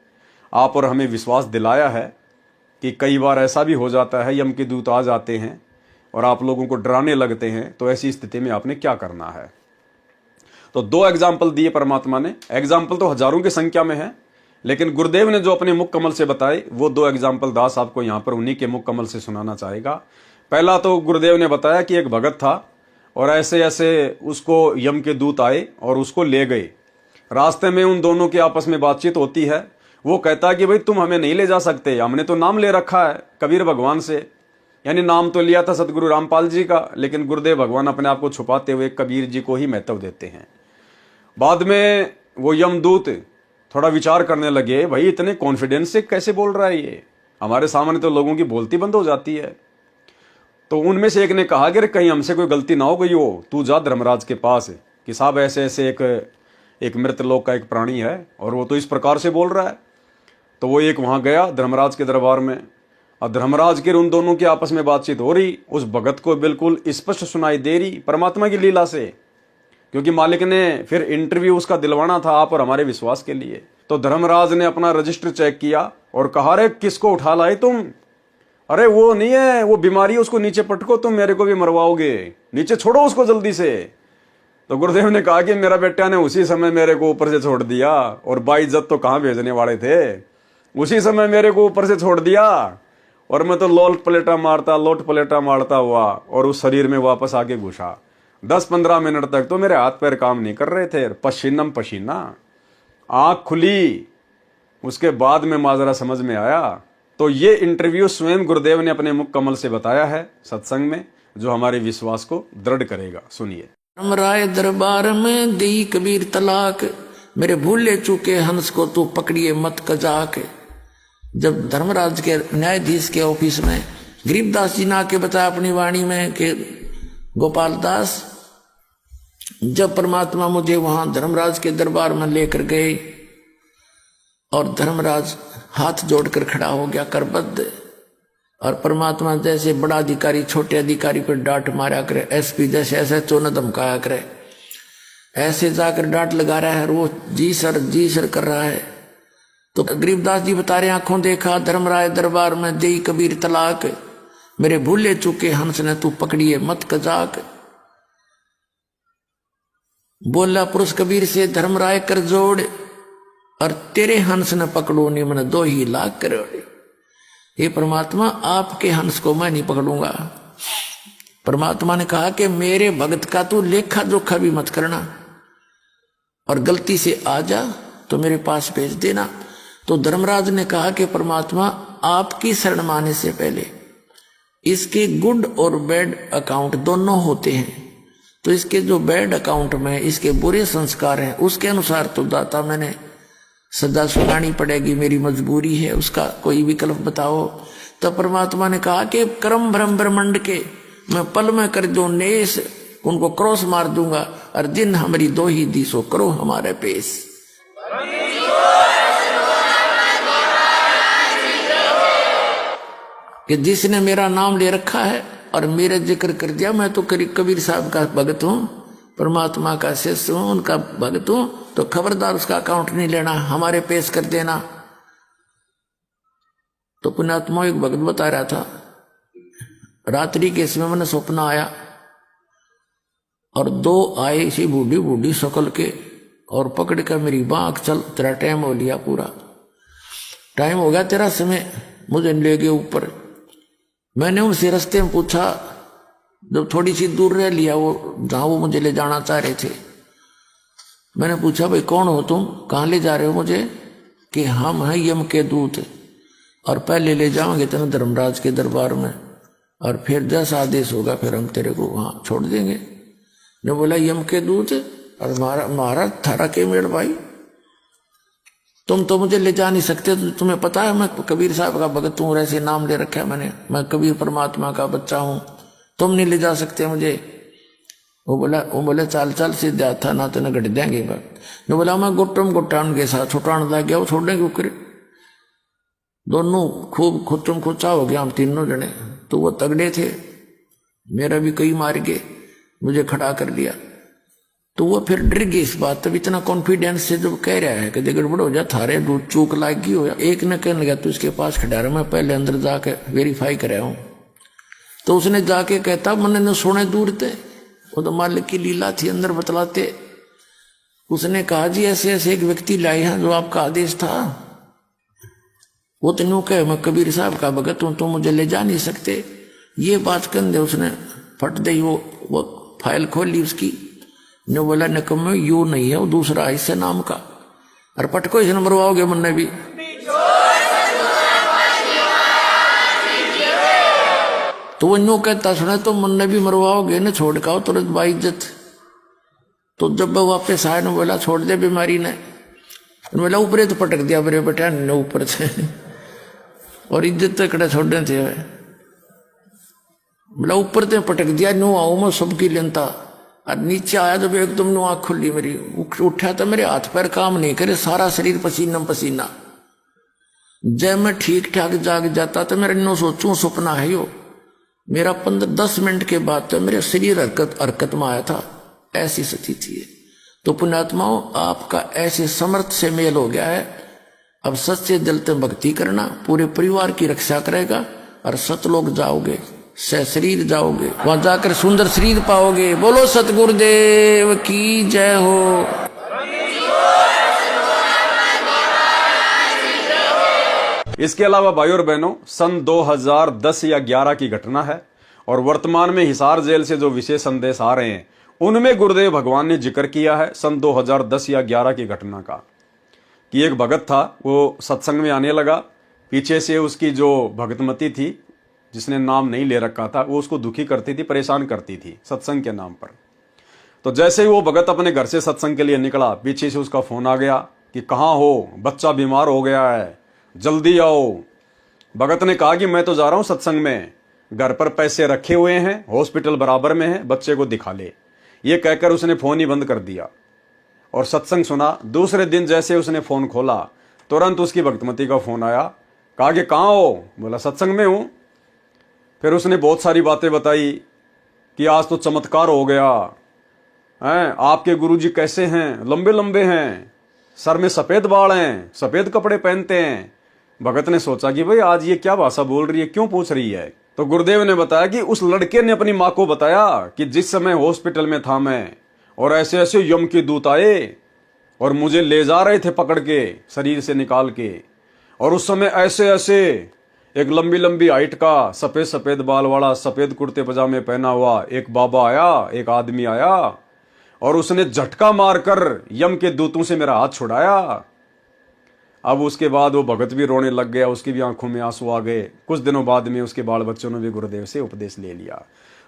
आप और हमें विश्वास दिलाया है कि कई बार ऐसा भी हो जाता है, यम के दूत आ जाते हैं और आप लोगों को डराने लगते हैं। तो ऐसी स्थिति में आपने क्या करना है। तो 2 एग्जाम्पल दिए परमात्मा ने। एग्जाम्पल तो हजारों की संख्या में है, लेकिन गुरुदेव ने जो अपने मुख कमल से बताए वो 2 एग्जाम्पल दास आपको यहां पर उन्हीं के मुख कमल से सुनाना चाहेगा। पहला तो गुरुदेव ने बताया कि एक भगत था और ऐसे ऐसे उसको यम के दूत आए और उसको ले गए। रास्ते में उन दोनों की आपस में बातचीत होती है। वो कहता है कि भाई तुम हमें नहीं ले जा सकते, हमने तो नाम ले रखा है कबीर भगवान से, यानी नाम तो लिया था सतगुरु रामपाल जी का, लेकिन गुरुदेव भगवान अपने आप को छुपाते हुए कबीर जी को ही महत्व देते हैं। बाद में वो यमदूत थोड़ा विचार करने लगे, भाई इतने कॉन्फिडेंस से कैसे बोल रहा है ये, हमारे सामने तो लोगों की बोलती बंद हो जाती है। तो उनमें से एक ने कहा कि कहीं हमसे कोई गलती ना हो गई हो, तू जा धर्मराज के पास कि साहब ऐसे ऐसे एक मृत लोक का एक प्राणी है और वो तो इस प्रकार से बोल रहा है। तो वो एक वहां गया धर्मराज के दरबार में, और धर्मराज के उन दोनों की आपस में बातचीत हो रही। उस भगत को बिल्कुल स्पष्ट सुनाई दे रही परमात्मा की लीला से, क्योंकि मालिक ने फिर इंटरव्यू उसका दिलवाना था आप और हमारे विश्वास के लिए। तो धर्मराज ने अपना रजिस्टर चेक किया और कहा, अरे किसको उठा लाए तुम, अरे वो नहीं है, वो बीमारी, उसको नीचे पटको, तुम मेरे को भी मरवाओगे, नीचे छोड़ो उसको जल्दी से। तो गुरुदेव ने कहा कि मेरा बेटा ने उसी समय मेरे को ऊपर से छोड़ दिया, और बाइज्जत तो कहां भेजने वाले थे, उसी समय मेरे को ऊपर से छोड़ दिया और मैं तो लोट पलेटा मारता हुआ और उस शरीर में वापस आके घुसा। 10-15 मिनट तक तो मेरे हाथ पैर काम नहीं कर रहे थे, पसीनम पसीना, आंख खुली, उसके बाद में माजरा समझ में आया। तो ये इंटरव्यू स्वयं गुरुदेव ने अपने मुख कमल से बताया है सत्संग में, जो हमारे विश्वास को दृढ़ करेगा। सुनिए। राय दरबार में दी कबीर तलाक, मेरे भूले चूके हंस को तू पकड़िए मत कजाक। जब धर्मराज के न्यायाधीश के ऑफिस में गरीबदास जी ने आके बताया अपनी वाणी में कि गोपाल दास, जब परमात्मा मुझे वहां धर्मराज के दरबार में लेकर गए और धर्मराज हाथ जोड़कर खड़ा हो गया करबद्ध, और परमात्मा जैसे बड़ा अधिकारी छोटे अधिकारी पर डांट मारा करे, एसपी जैसे ऐसे चोन धमकाया करे, ऐसे जाकर डांट लगा रहा है, वो जी सर कर रहा है। तो गरीबदास जी बता रहे, आंखों देखा धर्मराय दरबार में दे कबीर तलाक, मेरे भूले चूके हंस ने तू पकड़िए मत कजाक। बोला पुरुष कबीर से धर्मराय कर जोड़, और तेरे हंस न पकड़ो नहीं मन 2 ही लाख करोड़। ये परमात्मा आपके हंस को मैं नहीं पकड़ूंगा। परमात्मा ने कहा कि मेरे भक्त का तू लेखा जोखा भी मत करना, और गलती से आ जा तो मेरे पास भेज देना। तो धर्मराज ने कहा कि परमात्मा आपकी शरण माने से पहले इसके गुड और बैड अकाउंट दोनों होते हैं, तो इसके जो बैड अकाउंट में इसके बुरे संस्कार हैं उसके अनुसार तो दाता मैंने सदा सुनानी पड़ेगी, मेरी मजबूरी है, उसका कोई विकल्प बताओ। तो परमात्मा ने कहा कि कर्म भ्रम ब्रह्मंड के मैं पल में कर दूं नेस, उनको क्रॉस मार दूंगा, और दिन हमारी दो ही दिसो करो हमारे पेश। कि जिसने मेरा नाम ले रखा है और मेरा जिक्र कर दिया, मैं तो कबीर साहब का भगत हूं, परमात्मा का शिष्य हूं, उनका भगत हूं, तो खबरदार उसका अकाउंट नहीं लेना, हमारे पेश कर देना। तो पुण्यात्मा एक भगत बता रहा था, रात्रि के समय मैंने सपना आया और दो आए इसी बूढ़ी बूढ़ी शकल के और पकड़ कर मेरी बांह, चल तेरा टाइम हो लिया, पूरा टाइम हो गया तेरा समय, मुझे ले गए ऊपर। मैंने उनसे रास्ते में पूछा, जब थोड़ी सी दूर रह लिया वो जहां वो मुझे ले जाना चाह रहे थे, मैंने पूछा भाई कौन हो तुम, कहाँ ले जा रहे हो मुझे? कि हम हैं यम के दूत और पहले ले जाओगे तेरे धर्मराज के दरबार में, और फिर जैसा आदेश होगा फिर हम तेरे को वहां छोड़ देंगे। ने बोला यम के दूत और महाराज थारा के मेड़ भाई, तुम तो मुझे ले जा नहीं सकते, तो तुम्हें पता है मैं कबीर साहब का भगत हूँ, ऐसे नाम ले रखा है मैंने, मैं कबीर परमात्मा का बच्चा हूँ, तुम नहीं ले जा सकते मुझे। वो बोला चाल चाल सीधा था ना, तो न गट देंगे बात। ने बोला मैं गुट्टम गुट्टा उनके साथ छुटान लग गया, वो छोड़ने के ऊपर दोनों खूब खुचम खुचा हो गया हम तीनों जने। तो वो तगड़े थे, मेरा भी कई मार गए, मुझे खड़ा कर लिया। तो वो फिर डर गई इस बात, तब इतना कॉन्फिडेंस से जब कह रहा है कि गड़बड़ हो जा, थारे दो चूक लागी हो। एक ने कहने लगा तू इसके पास खड़ा रहा, मैं पहले अंदर जाके वेरीफाई कर रहा हूं। तो उसने जाके कहता मैंने न सोने दूर थे, वो तो मालिक की लीला थी, अंदर बतलाते। उसने कहा जी ऐसे ऐसे एक व्यक्ति लाए हैं जो आपका आदेश था। वो तो यूं कहे मैं कबीर साहब का भगत हूं, तो मुझे ले जा नहीं सकते। ये बात कर दे, उसने फट दे वो फाइल खोल ली उसकी। ने बोला निकम्मे यू नहीं है, वो दूसरा इससे नाम का, और पटको इसे मरवाओगे मुन्ने भी। तो वो यूं कहता सुना तो मुन्ने भी मरवाओगे न, छोड़ का तुरंत बाई इज्जत। तो जब वो वापस आया न बोला छोड़ दे बीमारी ने, बोला ऊपर तो पटक दिया मेरे बेटा ने ऊपर से, और इज्जत तो कड़े छोड़ने थे। बोला ऊपर तो पटक दिया, नो आओ मैं सबकी लेनता, और नीचे आया जब एकदम नो आँख खुली मेरी, उठा तो मेरे हाथ पैर काम नहीं करे, सारा शरीर पसीना पसीना। जब मैं ठीक ठाक जाग जाता तो मेरे नो सोचूं सपना है यो, मेरा 15-10 मिनट के बाद तो मेरे शरीर हरकत में आया था, ऐसी स्थिति है। तो पुण्यात्माओं आपका ऐसे समर्थ से मेल हो गया है, अब सच्चे दिल से भक्ति करना, पूरे परिवार की रक्षा करेगा, और सतलोक जाओगे, शरीर जाओगे, वहां जाकर सुंदर शरीर पाओगे। बोलो सतगुरुदेव की जय हो। इसके अलावा भाई और बहनों, सन 2010 या 11 की घटना है, और वर्तमान में हिसार जेल से जो विशेष संदेश आ रहे हैं उनमें गुरुदेव भगवान ने जिक्र किया है सन 2010 या 11 की घटना का, कि एक भगत था, वो सत्संग में आने लगा, पीछे से उसकी जो भगतमती थी जिसने नाम नहीं ले रखा था, वो उसको दुखी करती थी, परेशान करती थी सत्संग के नाम पर। तो जैसे ही वो भगत अपने घर से सत्संग के लिए निकला, पीछे से उसका फोन आ गया कि कहाँ हो, बच्चा बीमार हो गया है, जल्दी आओ। भगत ने कहा कि मैं तो जा रहा हूं सत्संग में, घर पर पैसे रखे हुए हैं, हॉस्पिटल बराबर में है, बच्चे को दिखा ले। ये कहकर उसने फोन ही बंद कर दिया और सत्संग सुना। दूसरे दिन जैसे उसने फोन खोला, तुरंत उसकी भक्तमती का फोन आया, कहा कि कहाँ हो? बोला सत्संग में हूं। फिर उसने बहुत सारी बातें बताई कि आज तो चमत्कार हो गया हैं, आपके गुरुजी कैसे हैं, लंबे लंबे हैं, सर में सफेद बाल हैं, सफेद कपड़े पहनते हैं। भगत ने सोचा कि भाई आज ये क्या भाषा बोल रही है, क्यों पूछ रही है। तो गुरुदेव ने बताया कि उस लड़के ने अपनी माँ को बताया कि जिस समय हॉस्पिटल में था मैं, और ऐसे ऐसे यम के दूत आए और मुझे ले जा रहे थे पकड़ के शरीर से निकाल के, और उस समय ऐसे ऐसे एक लंबी लंबी हाइट का, सफेद सफेद बाल वाला, सफेद कुर्ते पजामे पहना हुआ एक बाबा आया, एक आदमी आया, और उसने झटका मारकर यम के दूतों से मेरा हाथ छुड़ाया। अब उसके बाद वो भगत भी रोने लग गया, उसकी भी आंखों में आंसू आ गए। कुछ दिनों बाद में उसके बाल बच्चों ने भी गुरुदेव से उपदेश ले लिया।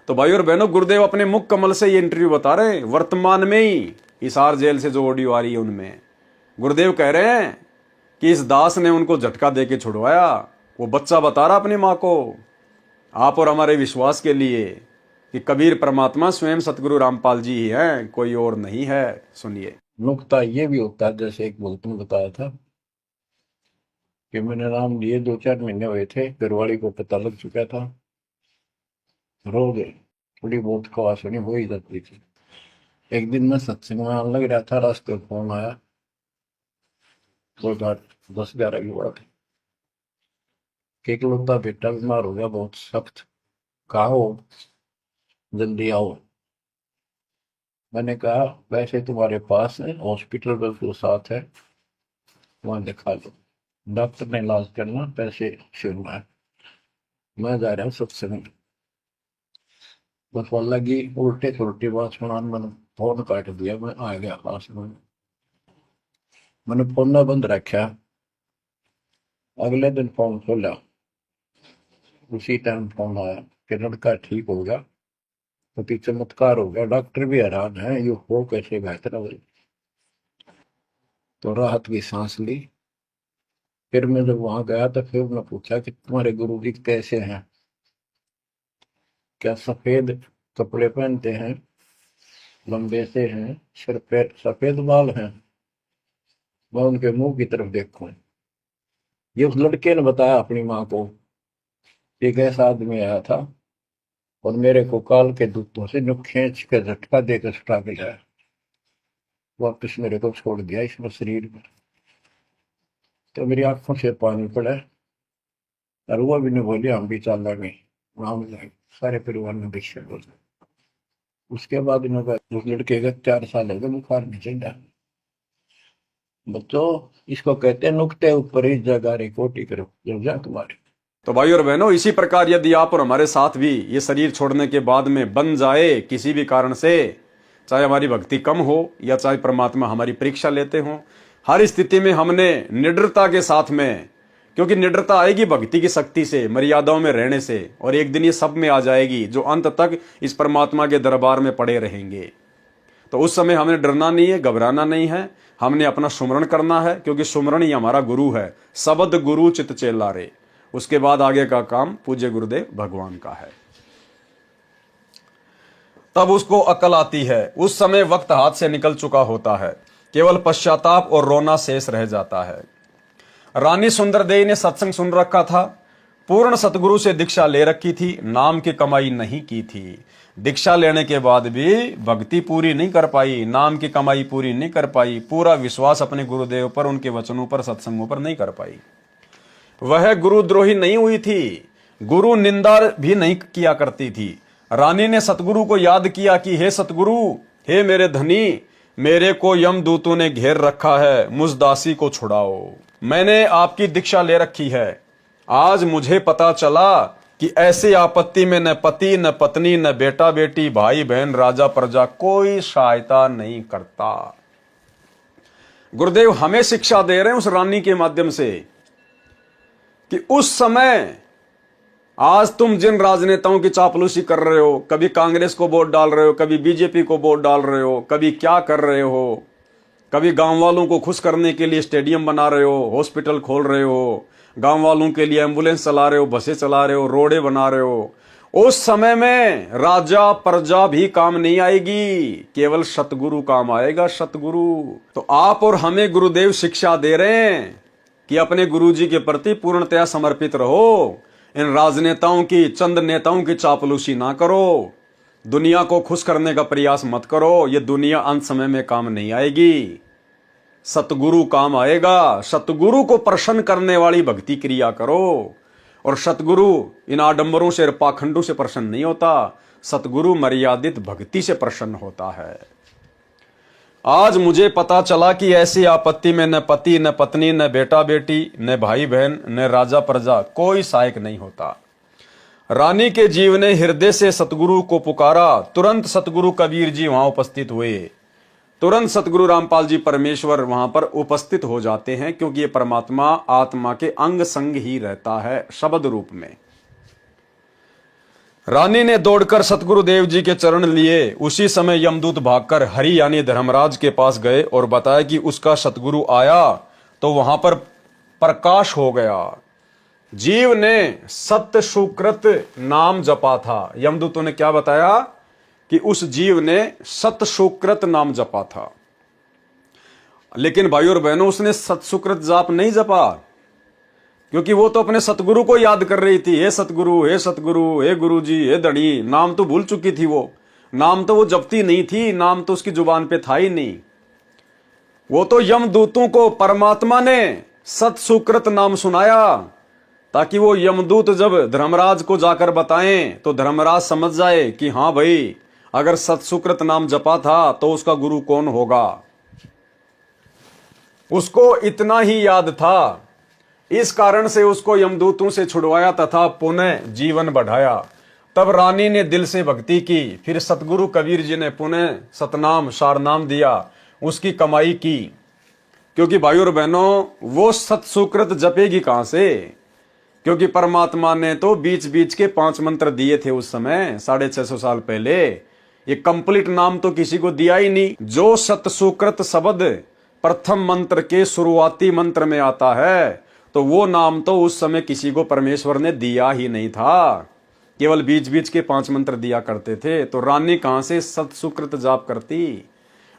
तो भाई और बहनों, गुरुदेव अपने मुख कमल से ये इंटरव्यू बता रहे हैं, वर्तमान में ही हिसार जेल से जो ऑडियो आ रही है उनमें गुरुदेव कह रहे हैं कि इस दास ने उनको झटका दे के छुड़वाया। वो बच्चा बता रहा अपनी माँ को, आप और हमारे विश्वास के लिए कि कबीर परमात्मा स्वयं सतगुरु रामपाल जी ही हैं, कोई और नहीं है। सुनिए। नुकता ये भी होता है, जैसे एक भक्त ने बताया था कि मैंने नाम लिए 2-4 महीने हुए थे, घरवाली को पता लग चुका था, रो गए, थोड़ी बहुत खवास होनी हो ही जाती थी। एक दिन मैं सत्संग में आने लग रहा था, रास्ते में फोन आया, 10-11 की बात है, कि इकलौता बेटा बीमार हो गया बहुत सख्त, कहा हो, जल्दी आओ। मैंने कहा वैसे तुम्हारे पास है, हॉस्पिटल बिल्कुल साथ है, वहां दिखा लो, डॉक्टर ने इलाज करना, पैसे शुरू है, मैं जा रहा हूँ सत्संग। बस वाला की उल्टे सुलटी बात सुना, मैंने फोन काट दिया, मैं आ गया पास में, मैंने फोन ना बंद रखा। अगले दिन फोन खोला, उसी टाइम फोन आया कि लड़का ठीक हो गया, तो चमत्कार हो गया, डॉक्टर भी हैरान है, ये हो कैसे बेहतर हो गई। तो राहत की सांस ली। फिर मैं जब वहां गया तो फिर मैं पूछा कि तुम्हारे गुरु जी कैसे हैं, क्या सफेद कपड़े पहनते हैं, लंबे से हैं, सिर पे सफेद बाल हैं। मैं उनके मुंह की तरफ देखूं, ये उस लड़के ने बताया अपनी माँ को, एक ऐसा आदमी आया था और मेरे को काल के दूतों से नुक खींच के झटका देकर छुटा के लाया, वापस मेरे को छोड़ दिया इसमें शरीर में। तो मेरी आंखों से पानी पड़ा, और वो भी ने बोली हम भी चल रहे, वहां जाए, सारे परिवार में भिक्षा बोल। उसके बाद इन्होंने उस लड़के का 4 साल हो गए, बुखार नहीं चढ़ा। बच्चों, इसको कहते हैं नुकते ऊपर ही जगह रे कोटी करो जब जा तुम्हारे। तो भाई और बहनों, इसी प्रकार यदि आप और हमारे साथ भी ये शरीर छोड़ने के बाद में बन जाए किसी भी कारण से, चाहे हमारी भक्ति कम हो या चाहे परमात्मा हमारी परीक्षा लेते हो, हर स्थिति में हमने निडरता के साथ में, क्योंकि निडरता आएगी भक्ति की शक्ति से, मर्यादाओं में रहने से, और एक दिन ये सब में आ जाएगी जो अंत तक इस परमात्मा के दरबार में पड़े रहेंगे। तो उस समय हमें डरना नहीं है, घबराना नहीं है, हमने अपना सुमरण करना है, क्योंकि सुमरण ही हमारा गुरु है। शब्द गुरु चित चेला रे। उसके बाद आगे का काम पूज्य गुरुदेव भगवान का है। तब उसको अकल आती है। उस समय वक्त हाथ से निकल चुका होता है, केवल पश्चाताप और रोना शेष रह जाता है। रानी सुंदरदेवी ने सत्संग सुन रखा था, पूर्ण सतगुरु से दीक्षा ले रखी थी, नाम की कमाई नहीं की थी। दीक्षा लेने के बाद भी भक्ति पूरी नहीं कर पाई, नाम की कमाई पूरी नहीं कर पाई, पूरा विश्वास अपने गुरुदेव पर, उनके वचनों पर, सत्संगों पर नहीं कर पाई। वह गुरुद्रोही नहीं हुई थी, गुरु निंदा भी नहीं किया करती थी। रानी ने सतगुरु को याद किया कि हे सतगुरु, हे मेरे धनी, मेरे को यमदूतों ने घेर रखा है, मुझ दासी को छुड़ाओ। मैंने आपकी दीक्षा ले रखी है, आज मुझे पता चला कि ऐसी आपत्ति में न पति न पत्नी न बेटा बेटी भाई बहन राजा प्रजा कोई सहायता नहीं करता। गुरुदेव हमें शिक्षा दे रहे हैं उस रानी के माध्यम से कि उस समय, आज तुम जिन राजनेताओं की चापलूसी कर रहे हो, कभी कांग्रेस को वोट डाल रहे हो, कभी बीजेपी को वोट डाल रहे हो, कभी क्या कर रहे हो, कभी गांव वालों को खुश करने के लिए स्टेडियम बना रहे हो, हॉस्पिटल खोल रहे हो, गांव वालों के लिए एम्बुलेंस चला रहे हो, बसें चला रहे हो, रोडे बना रहे हो, उस समय में राजा प्रजा भी काम नहीं आएगी, केवल सतगुरु काम आएगा, सतगुरु। तो आप और हमें गुरुदेव शिक्षा दे रहे हैं कि अपने गुरुजी के प्रति पूर्णतया समर्पित रहो, इन राजनेताओं की, चंद नेताओं की चापलूसी ना करो, दुनिया को खुश करने का प्रयास मत करो, ये दुनिया अंत समय में काम नहीं आएगी, सतगुरु काम आएगा। सतगुरु को प्रसन्न करने वाली भक्ति क्रिया करो, और सतगुरु इन आडंबरों से, पाखंडों से प्रसन्न नहीं होता, सतगुरु मर्यादित भक्ति से प्रसन्न होता है। आज मुझे पता चला कि ऐसी आपत्ति में न पति न पत्नी न बेटा बेटी न भाई बहन न राजा प्रजा कोई सहायक नहीं होता। रानी के जीव ने हृदय से सतगुरु को पुकारा, तुरंत सतगुरु कबीर जी वहां उपस्थित हुए, तुरंत सतगुरु रामपाल जी परमेश्वर वहां पर उपस्थित हो जाते हैं, क्योंकि ये परमात्मा आत्मा के अंग संग ही रहता है शब्द रूप में। रानी ने दौड़कर सतगुरु देव जी के चरण लिए। उसी समय यमदूत भागकर हरि यानी धर्मराज के पास गए और बताया कि उसका सतगुरु आया, तो वहां पर प्रकाश हो गया। जीव ने सत्य सुकृत नाम जपा था। यमदूतों ने क्या बताया कि उस जीव ने सत्य सुकृत नाम जपा था। लेकिन भाइयों और बहनों, उसने सत्य सुकृत जाप नहीं जपा, क्योंकि वो तो अपने सतगुरु को याद कर रही थी। हे सतगुरु, हे सतगुरु, हे गुरुजी, हे धनी। नाम तो भूल चुकी थी वो, नाम तो वो जपती नहीं थी, नाम तो उसकी जुबान पे था ही नहीं। वो तो यमदूतों को परमात्मा ने सत सुकृत नाम सुनाया, ताकि वो यमदूत जब धर्मराज को जाकर बताएं तो धर्मराज समझ जाए कि हाँ भाई, अगर सत सुकृत नाम जपा था तो उसका गुरु कौन होगा। उसको इतना ही याद था, इस कारण से उसको यमदूतों से छुड़वाया तथा पुनः जीवन बढ़ाया। तब रानी ने दिल से भक्ति की, फिर सतगुरु कबीर जी ने पुनः सतनाम सारनाम दिया, उसकी कमाई की। क्योंकि भाइयों और बहनों, वो सत सुकृत जपेगी कहां से, क्योंकि परमात्मा ने तो बीच बीच के 5 मंत्र दिए थे उस समय 650 साल पहले। ये कंप्लीट नाम तो किसी को दिया ही नहीं। जो सत सुकृत शब्द प्रथम मंत्र के शुरुआती मंत्र में आता है, तो वो नाम तो उस समय किसी को परमेश्वर ने दिया ही नहीं था, केवल बीच बीच के 5 मंत्र दिया करते थे। तो रानी कहां से सत सुकृत जाप करती।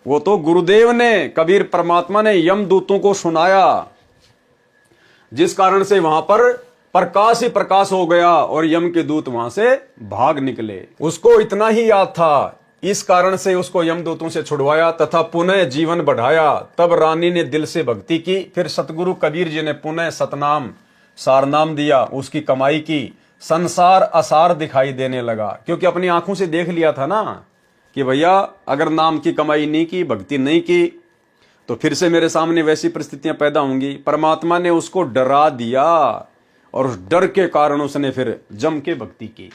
वो तो गुरुदेव ने, कबीर परमात्मा ने यमदूतों को सुनाया, जिस कारण से वहां पर प्रकाश ही प्रकाश हो गया और यम के दूत वहां से भाग निकले। उसको इतना ही याद था, इस कारण से उसको यमदूतों से छुड़वाया तथा पुनः जीवन बढ़ाया। तब रानी ने दिल से भक्ति की, फिर सतगुरु कबीर जी ने पुनः सतनाम सारनाम दिया, उसकी कमाई की। संसार असार दिखाई देने लगा, क्योंकि अपनी आंखों से देख लिया था ना कि भैया, अगर नाम की कमाई नहीं की, भक्ति नहीं की, तो फिर से मेरे सामने वैसी परिस्थितियां पैदा होंगी। परमात्मा ने उसको डरा दिया और उस डर के कारण उसने फिर जम के भक्ति की।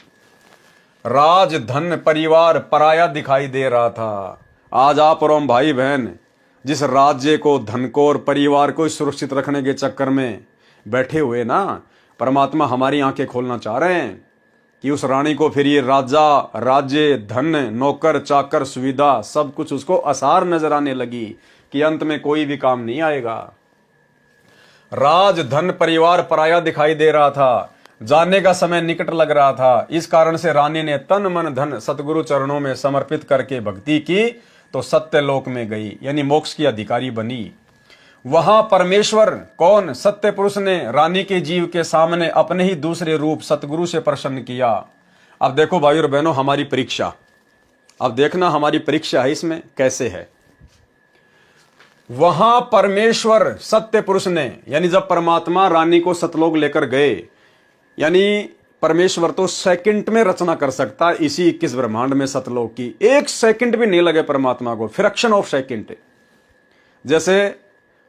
राज धन परिवार पराया दिखाई दे रहा था। आज आप और हम भाई बहन जिस राज्य को, धन को और परिवार को सुरक्षित रखने के चक्कर में बैठे हुए ना, परमात्मा हमारी आंखें खोलना चाह रहे हैं कि उस रानी को फिर ये राजा, राज्य, धन, नौकर चाकर, सुविधा, सब कुछ उसको आसार नजर आने लगी कि अंत में कोई भी काम नहीं आएगा। राज धन परिवार पराया दिखाई दे रहा था, जाने का समय निकट लग रहा था। इस कारण से रानी ने तन मन धन सतगुरु चरणों में समर्पित करके भक्ति की, तो सत्य लोक में गई, यानी मोक्ष की अधिकारी बनी। वहां परमेश्वर कौन, सत्य पुरुष ने रानी के जीव के सामने अपने ही दूसरे रूप सतगुरु से प्रसन्न किया। अब देखो भाई और बहनों, हमारी परीक्षा, अब देखना हमारी परीक्षा है इसमें कैसे है। वहां परमेश्वर सत्य पुरुष ने, यानी जब परमात्मा रानी को सतलोक लेकर गए, यानी परमेश्वर तो सेकंड में रचना कर सकता है इसी 21 ब्रह्मांड में सतलोक की। 1 सेकंड भी नहीं लगे परमात्मा को, फ्रैक्शन ऑफ सेकंड। जैसे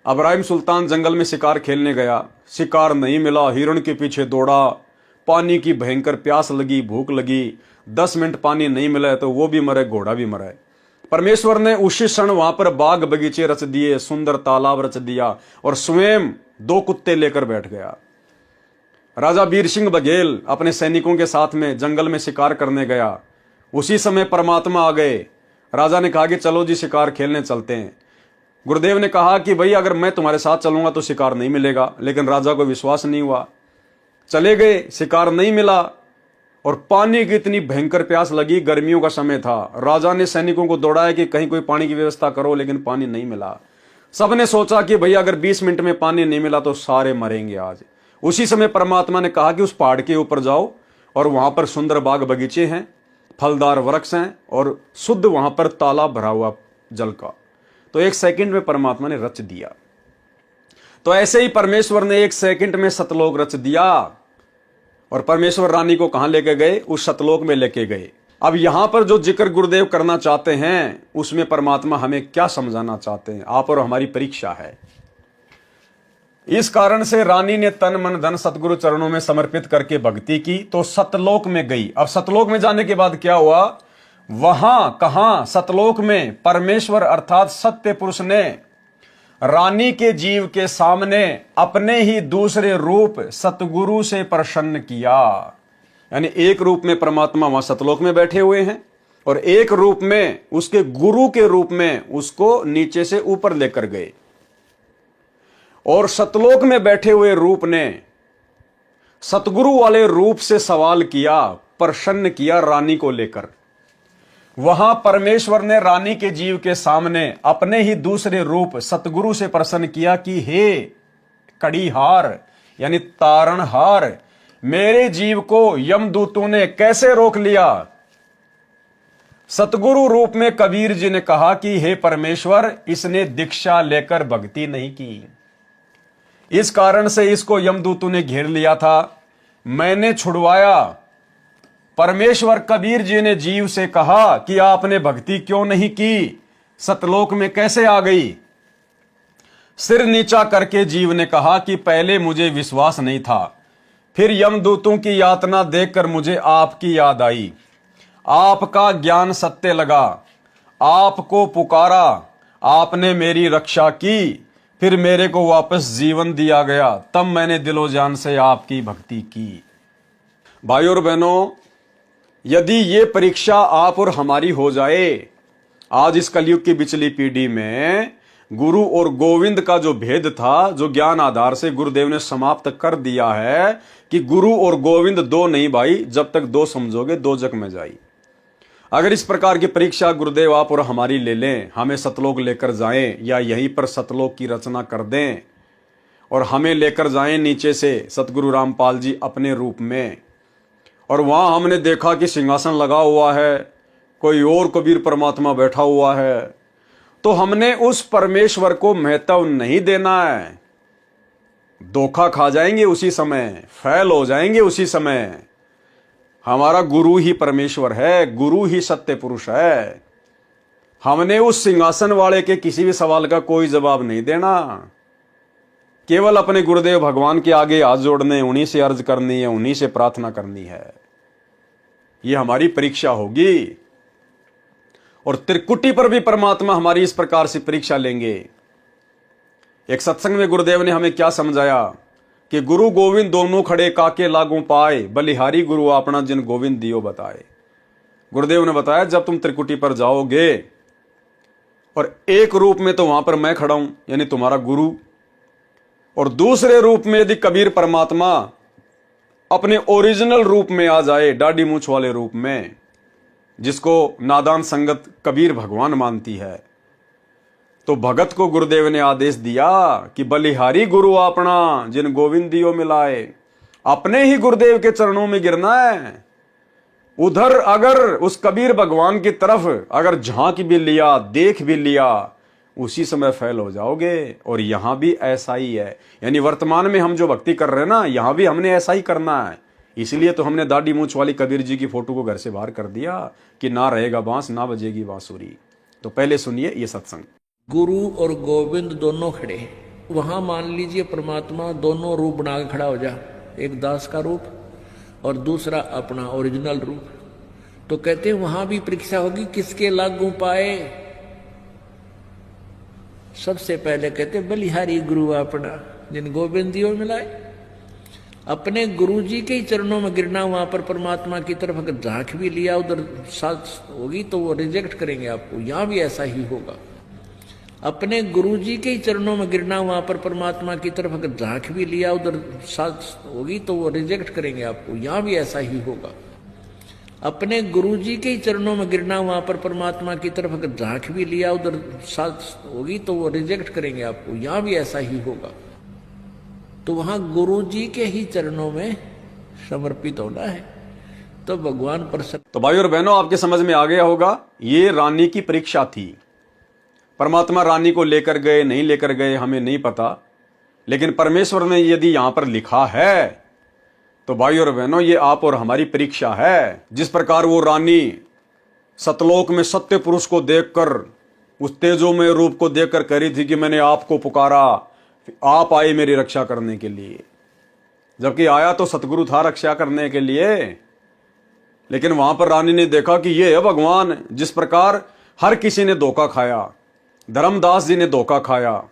इब्राहिम सुल्तान जंगल में शिकार खेलने गया, शिकार नहीं मिला, हिरण के पीछे दौड़ा, पानी की भयंकर प्यास लगी, भूख लगी, 10 मिनट पानी नहीं मिला तो वो भी मरे, घोड़ा भी मरा। परमेश्वर ने उसी क्षण वहां पर बाग बगीचे रच दिए, सुंदर तालाब रच दिया और स्वयं 2 कुत्ते लेकर बैठ गया। राजा वीर सिंह बघेल अपने सैनिकों के साथ में जंगल में शिकार करने गया, उसी समय परमात्मा आ गए। राजा ने कहा कि चलो जी शिकार खेलने चलते हैं। गुरुदेव ने कहा कि भाई अगर मैं तुम्हारे साथ चलूंगा तो शिकार नहीं मिलेगा, लेकिन राजा को विश्वास नहीं हुआ। चले गए, शिकार नहीं मिला और पानी की इतनी भयंकर प्यास लगी, गर्मियों का समय था। राजा ने सैनिकों को दौड़ाया कि कहीं कोई पानी की व्यवस्था करो, लेकिन पानी नहीं मिला। सबने सोचा कि भैया अगर 20 मिनट में पानी नहीं मिला तो सारे मरेंगे आज। उसी समय परमात्मा ने कहा कि उस पहाड़ के ऊपर जाओ और वहां पर सुंदर बाग बगीचे हैं, फलदार वृक्ष हैं और शुद्ध वहां पर तालाब भरा हुआ जल का। तो 1 सेकंड में परमात्मा ने रच दिया। तो ऐसे ही परमेश्वर ने 1 सेकंड में सतलोक रच दिया और परमेश्वर रानी को कहां लेके गए, उस सतलोक में लेके गए। अब यहां पर जो जिक्र गुरुदेव करना चाहते हैं, उसमें परमात्मा हमें क्या समझाना चाहते हैं, आप और हमारी परीक्षा है। इस कारण से रानी ने तन मन धन सतगुरु चरणों में समर्पित करके भक्ति की, तो सतलोक में गई। अब सतलोक में जाने के बाद क्या हुआ, वहां कहां, सतलोक में परमेश्वर अर्थात सत्य पुरुष ने रानी के जीव के सामने अपने ही दूसरे रूप सतगुरु से प्रसन्न किया। यानी एक रूप में परमात्मा वहां सतलोक में बैठे हुए हैं और एक रूप में उसके गुरु के रूप में उसको नीचे से ऊपर लेकर गए। और सतलोक में बैठे हुए रूप ने सतगुरु वाले रूप से सवाल किया, प्रसन्न किया रानी को लेकर। वहां परमेश्वर ने रानी के जीव के सामने अपने ही दूसरे रूप सतगुरु से प्रसन्न किया कि हे कड़ीहार यानी तारणहार, मेरे जीव को यमदूतों ने कैसे रोक लिया। सतगुरु रूप में कबीर जी ने कहा कि हे परमेश्वर, इसने दीक्षा लेकर भक्ति नहीं की, इस कारण से इसको यमदूतों ने घेर लिया था, मैंने छुड़वाया। परमेश्वर कबीर जी ने जीव से कहा कि आपने भक्ति क्यों नहीं की, सतलोक में कैसे आ गई। सिर नीचा करके जीव ने कहा कि पहले मुझे विश्वास नहीं था, फिर यमदूतों की यातना देखकर मुझे आपकी याद आई, आपका ज्ञान सत्य लगा, आपको पुकारा, आपने मेरी रक्षा की, फिर मेरे को वापस जीवन दिया गया, तब मैंने दिलो जान से आपकी भक्ति की। भाइयों और बहनों, यदि ये परीक्षा आप और हमारी हो जाए, आज इस कलयुग की पिछली पीढ़ी में गुरु और गोविंद का जो भेद था, जो ज्ञान आधार से गुरुदेव ने समाप्त कर दिया है कि गुरु और गोविंद दो नहीं भाई, जब तक दो समझोगे दो जग में जाई। अगर इस प्रकार की परीक्षा गुरुदेव आप और हमारी ले लें, हमें सतलोक लेकर जाएं या यहीं पर सतलोक की रचना कर दें और हमें लेकर जाएं नीचे से सतगुरु रामपाल जी अपने रूप में, और वहां हमने देखा कि सिंहासन लगा हुआ है, कोई और कबीर परमात्मा बैठा हुआ है, तो हमने उस परमेश्वर को महत्व नहीं देना है। धोखा खा जाएंगे उसी समय, फेल हो जाएंगे उसी समय। हमारा गुरु ही परमेश्वर है, गुरु ही सत्य पुरुष है। हमने उस सिंहासन वाले के किसी भी सवाल का कोई जवाब नहीं देना, केवल अपने गुरुदेव भगवान के आगे हाथ जोड़ने, उन्हीं से अर्ज करनी है, उन्हीं से प्रार्थना करनी है। ये हमारी परीक्षा होगी और त्रिकुटी पर भी परमात्मा हमारी इस प्रकार से परीक्षा लेंगे। एक सत्संग में गुरुदेव ने हमें क्या समझाया कि गुरु गोविंद दोनों खड़े काके लागू पाए, बलिहारी गुरु अपना जिन गोविंद दियो बताए। गुरुदेव ने बताया जब तुम त्रिकुटी पर जाओगे और एक रूप में तो वहां पर मैं खड़ा हूं यानी तुम्हारा गुरु, और दूसरे रूप में यदि कबीर परमात्मा अपने ओरिजिनल रूप में आ जाए, दाढ़ी मूछ वाले रूप में, जिसको नादान संगत कबीर भगवान मानती है, तो भगत को गुरुदेव ने आदेश दिया कि बलिहारी गुरु अपना जिन गोविंद दियो मिलाए। अपने ही गुरुदेव के चरणों में गिरना है। उधर अगर उस कबीर भगवान की तरफ अगर झांक भी लिया, देख भी लिया, उसी समय फेल हो जाओगे। और यहां भी ऐसा ही है, यानी वर्तमान में हम जो भक्ति कर रहे हैं ना, यहां भी हमने ऐसा ही करना है। इसलिए तो हमने दाढ़ी मूछ वाली कबीर जी की फोटो को घर से बाहर कर दिया कि ना रहेगा बांस, ना बजेगी बांसुरी। तो पहले सुनिए ये सत्संग। गुरु और गोविंद दोनों खड़े, वहां मान लीजिए परमात्मा दोनों रूप बना के खड़ा हो जा, एक दास का रूप और दूसरा अपना ओरिजिनल रूप। तो कहते हैं वहां भी परीक्षा होगी, किसके लागू पाए। सबसे पहले कहते बलिहारी गुरु अपना जिन गोविंद दियो मिलाए। अपने गुरु जी के ही चरणों में गिरना। वहां पर परमात्मा की तरफ अगर झांक भी लिया, उधर साथ होगी तो वो रिजेक्ट करेंगे आपको। यहां भी ऐसा ही होगा। अपने गुरु जी के ही चरणों में गिरना। वहां पर परमात्मा की तरफ अगर झांक भी लिया, उधर साथ होगी तो वो रिजेक्ट करेंगे आपको। यहां भी ऐसा ही होगा। अपने गुरु जी के ही चरणों में गिरना। वहां पर परमात्मा की तरफ अगर झांक भी लिया, उधर साथ होगी तो वो रिजेक्ट करेंगे आपको। यहां भी ऐसा ही होगा। तो वहां गुरु जी के ही चरणों में समर्पित होना है, तो भगवान प्रसन्न। तो भाई और बहनों, आपके समझ में आ गया होगा, ये रानी की परीक्षा थी। परमात्मा रानी को लेकर गए नहीं लेकर गए हमें नहीं पता, लेकिन परमेश्वर ने यदि यहां पर लिखा है तो भाई और बहनों, ये आप और हमारी परीक्षा है। जिस प्रकार वो रानी सतलोक में सत्य पुरुष को देखकर, उस तेजोमय रूप को देखकर कह रही थी कि मैंने आपको पुकारा, आप आए मेरी रक्षा करने के लिए, जबकि आया तो सतगुरु था रक्षा करने के लिए। लेकिन वहां पर रानी ने देखा कि ये है भगवान। जिस प्रकार हर किसी ने धोखा खाया, धर्मदास जी ने धोखा खाया,